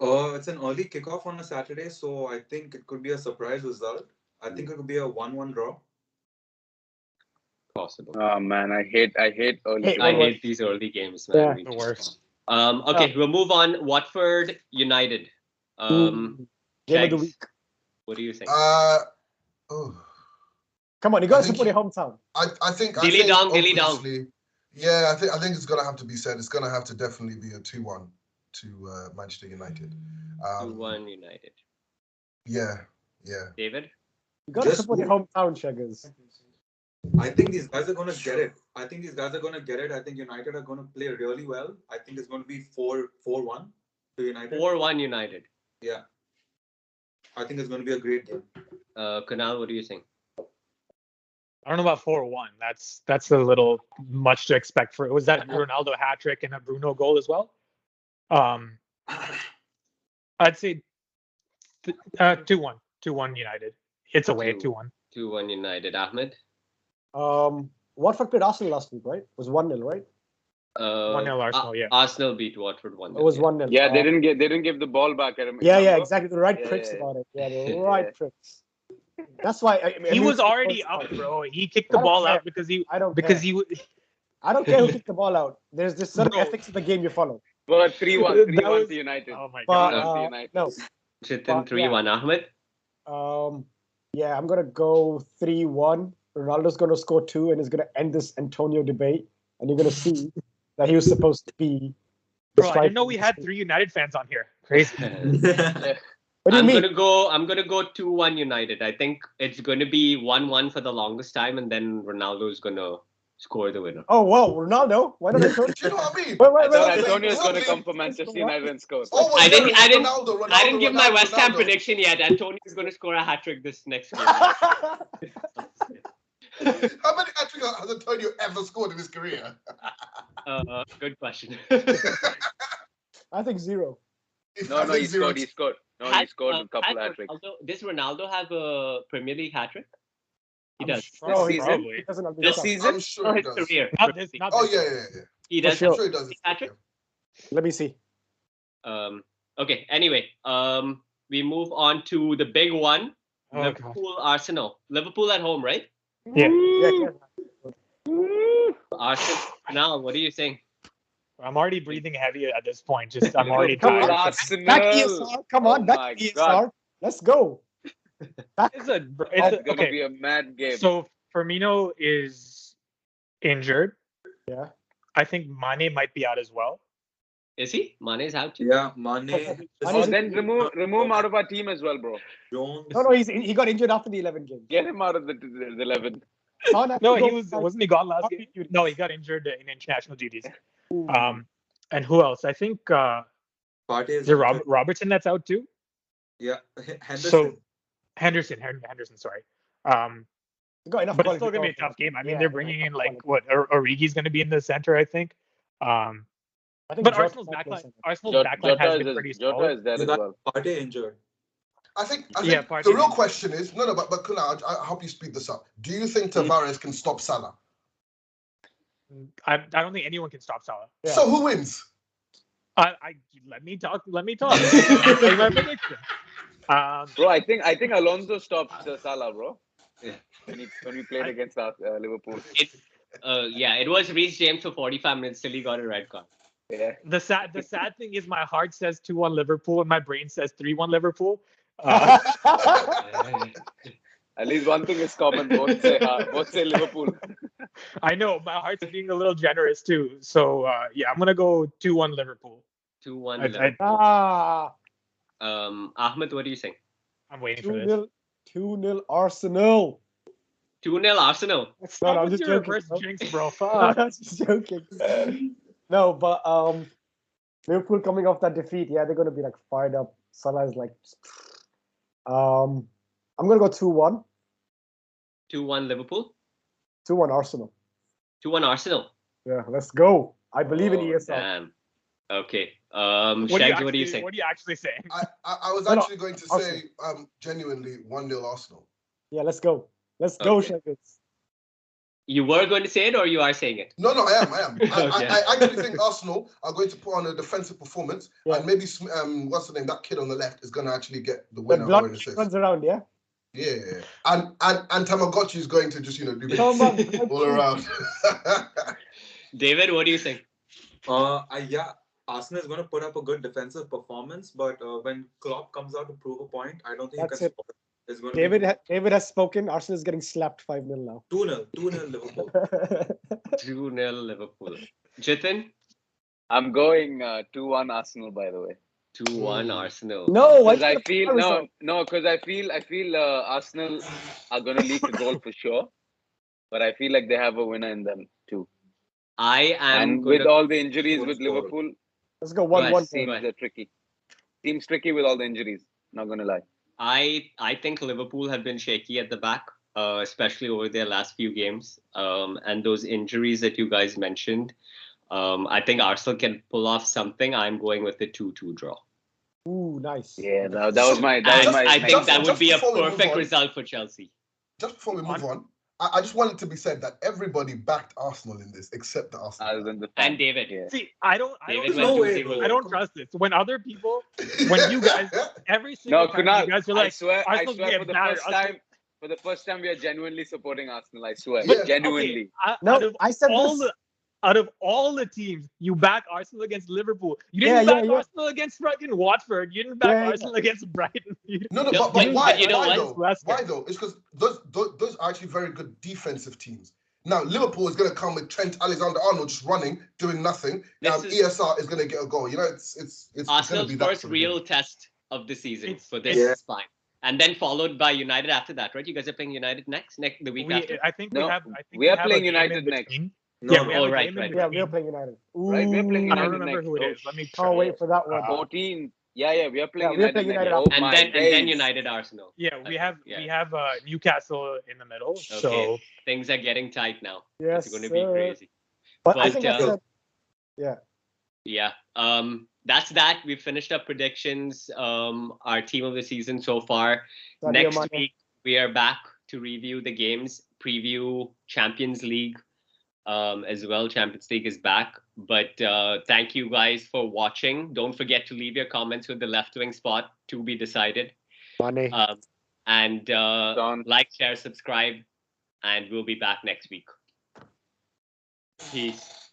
It's an early kickoff on a Saturday, so I think it could be a surprise result. I think it could be a 1-1 draw. Possible. Oh man, I hate early. I hate these early games, man. The worst. Okay, we'll move on. Watford United. Game of the week. What do you think? Come on, you guys support your hometown. I think Dilly dong. obviously, yeah, I think it's gonna have to be said. It's gonna have to definitely be a 2-1 to Manchester United. 2-1 United. Yeah. David? You gotta support your hometown, SHEGZ. I think these guys are gonna get it. I think United are gonna play really well. I think it's gonna be 4-1 to United. 4-1 United. Yeah. I think it's gonna be a great game. Kunaal, what do you think? I don't know about 4-1. That's a little much to expect for. Was that Ronaldo hat trick and a Bruno goal as well? I'd say 2-1. 2-1 United. It's away. 2-1. 2-1 United. Ahmed? Watford played Arsenal last week, right? It was 1-0, right? 1-0 Arsenal, yeah. Arsenal beat Watford 1-0. It was 1-0. Yeah, they didn't give the ball back. I remember. Yeah, exactly. The right pricks about it. Yeah, the right pricks. That's why he was already up, bro. He kicked the ball out because he. I don't because care. I don't care who kicked the ball out. There's this certain ethics of the game you follow. But 3-1 to United. Oh my god. No. Jithin 3-1. Ahmed? Yeah, I'm gonna go 3-1. Ronaldo's gonna score 2 and is gonna end this Antonio debate. And you're gonna see that he was supposed to be. Bro, I didn't know we had 3 United fans on here. Crazy. What do you mean? I'm gonna go 2-1 United. I think it's gonna be 1-1 for the longest time, and then Ronaldo is gonna score the winner. Oh wow, Ronaldo! Why don't I Do you know what I mean? Wait. Antonio's going to come for Manchester United and score. I didn't give my West Ham prediction yet. Antonio is going to score a hat trick this next game. How many hat tricks has Antonio ever scored in his career? Good question. I think 0. No, he scored. He scored a couple of hat tricks. Does Ronaldo have a Premier League hat trick? He does. This season? I'm sure he does. Career. Yeah. He does. Sure. I'm sure he does. Hat trick? Let me see. Okay. Anyway, we move on to the big one. Liverpool, Arsenal. Liverpool at home, right? Yeah. Arsenal. Now, what are you saying? I'm already breathing heavy at this point. I'm already Liverpool, tired. Arsenal. Back ESR. Come on, back ESR. Let's go. It's going to be a mad game. So Firmino is injured. Yeah. I think Mane might be out as well. Is he? Mane's out too? Yeah, Mane. Then remove him out of our team as well, bro. Jones. No, he got injured after the 11 games. Get him out of the 11. No, wasn't he gone last game? No, he got injured in international duties. And who else? I think is there Robertson that's out too? Yeah, Henderson. Henderson, sorry. got enough But it's quality still gonna be a forward. tough game. I mean, Yeah, they're they got bringing in enough like quality. what Origi's gonna be in the center, I think. I think But Jota Arsenal's might play backline, center. Arsenal's backline has been pretty Jota solid. is there You as got well. Partey injured. I think Yeah, the Partey real did. question is but Kunaal, I hope you speed this up. Do you think Tavares can stop Salah? I don't think anyone can stop Salah. Yeah. So who wins? Let me talk. I'll tell you my prediction. Bro, I think Alonso stopped Salah, bro. When we played against Liverpool. It was Reece James for 45 minutes till he got a red card. Yeah. The sad thing is my heart says 2-1 Liverpool and my brain says 3-1 Liverpool. At least one thing is common. Both say Liverpool. I know my heart's being a little generous too. So I'm gonna go 2-1 Liverpool. 2-1 I- Liverpool. Ahmed, what do you think? I'm waiting for this. 2-0 Arsenal. 2-0 Arsenal. Stop I'm with just your joking, reverse bro. jinx, bro. I'm Fuck. just joking. No, but Liverpool coming off that defeat, yeah, they're gonna be like fired up. Salah is like, I'm gonna go 2-1. 2-1 Liverpool. 2-1 Arsenal. 2-1 Arsenal. Yeah, let's go. I believe in ESL. Damn. Okay. What SHEGZ, are you actually saying? I was No, no, actually going to say genuinely 1-0 Arsenal. Yeah, let's go. Let's go, Okay. SHEGZ. You were going to say it or you are saying it? No, I am. Okay. I actually think Arsenal are going to put on a defensive performance, Yeah. and maybe what's the name? That kid on the left is going to actually get the The winner or blood an assist. runs around, yeah? Yeah, and Tamagotchi is going to just do bits Tamagotchi. all around. David, what do you think? Arsenal is going to put up a good defensive performance, but when Klopp comes out to prove a point, I don't think That's you it. can stop it. It's going David has spoken. Arsenal is getting slapped 5-0 now. 2-0 Liverpool. 2-0 Liverpool. Jithin? I'm going 2-1 Arsenal, by the way. 2-1 Arsenal. No, Because I feel Arsenal are going to leak a goal for sure, but I feel like they have a winner in them too. I am. And with all the injuries with score. Liverpool, Let's go 1-1. seems tricky. Seems tricky with all the injuries. Not going to lie. I think Liverpool have been shaky at the back, especially over their last few games. And those injuries that you guys mentioned, I think Arsenal can pull off something. I'm going with the 2-2 draw. Ooh, nice. Yeah, that was my. I think just- that would just be a before we move perfect on- result for Chelsea. Just before we move on, I just wanted to be said that everybody backed Arsenal in this, except the Arsenal. Other than the And David. Yeah. See, I don't David no went way, 2-0 bro. I Liverpool. don't trust this. When other people, when you guys, every single No, time Kunaal, you guys are I like, swear Arsenal's gonna for get the battered. first time we are genuinely supporting Arsenal. I swear, Yeah. genuinely. No, I said all this. out of all the teams, you back Arsenal against Liverpool. You didn't Yeah, back yeah. Arsenal against fucking Watford. You didn't back Yeah. Arsenal against Brighton. No, No, but but why? you know Why what? though? Leicester. Why though? It's because those are actually very good defensive teams. Now Liverpool is going to come with Trent Alexander-Arnold just running, doing nothing. ESR is going to get a goal. You know, it's going to Arsenal's be that first sort of real game. test of the season It's- for this Yeah. spine. And then followed by United after that, right? You guys are playing United next the week after? I think No, we have. we are have playing a game in United next. between. No, Yeah, we have Oh, a right, game in right. Yeah, between. we're playing United. Right, we're playing I don't United remember next. who it Oh, is. Let me Can't wait for that one. 14. Yeah, we are playing Yeah, we're United playing next. United Oh after. and my then days. United Arsenal. Yeah, we Okay, have Newcastle in the middle. Okay. So Things are getting tight now. Yes, It's going to be sir. crazy. But I But, think I said, yeah. Yeah. That's that. We've finished up predictions. Our team of the season so far. Sadio Next Mane. week we are back to review the games, preview Champions League as well. Champions League is back. But thank you guys for watching. Don't forget to leave your comments with the left wing spot to be decided. Mane. And Done. like, share, subscribe, and we'll be back next week. Peace.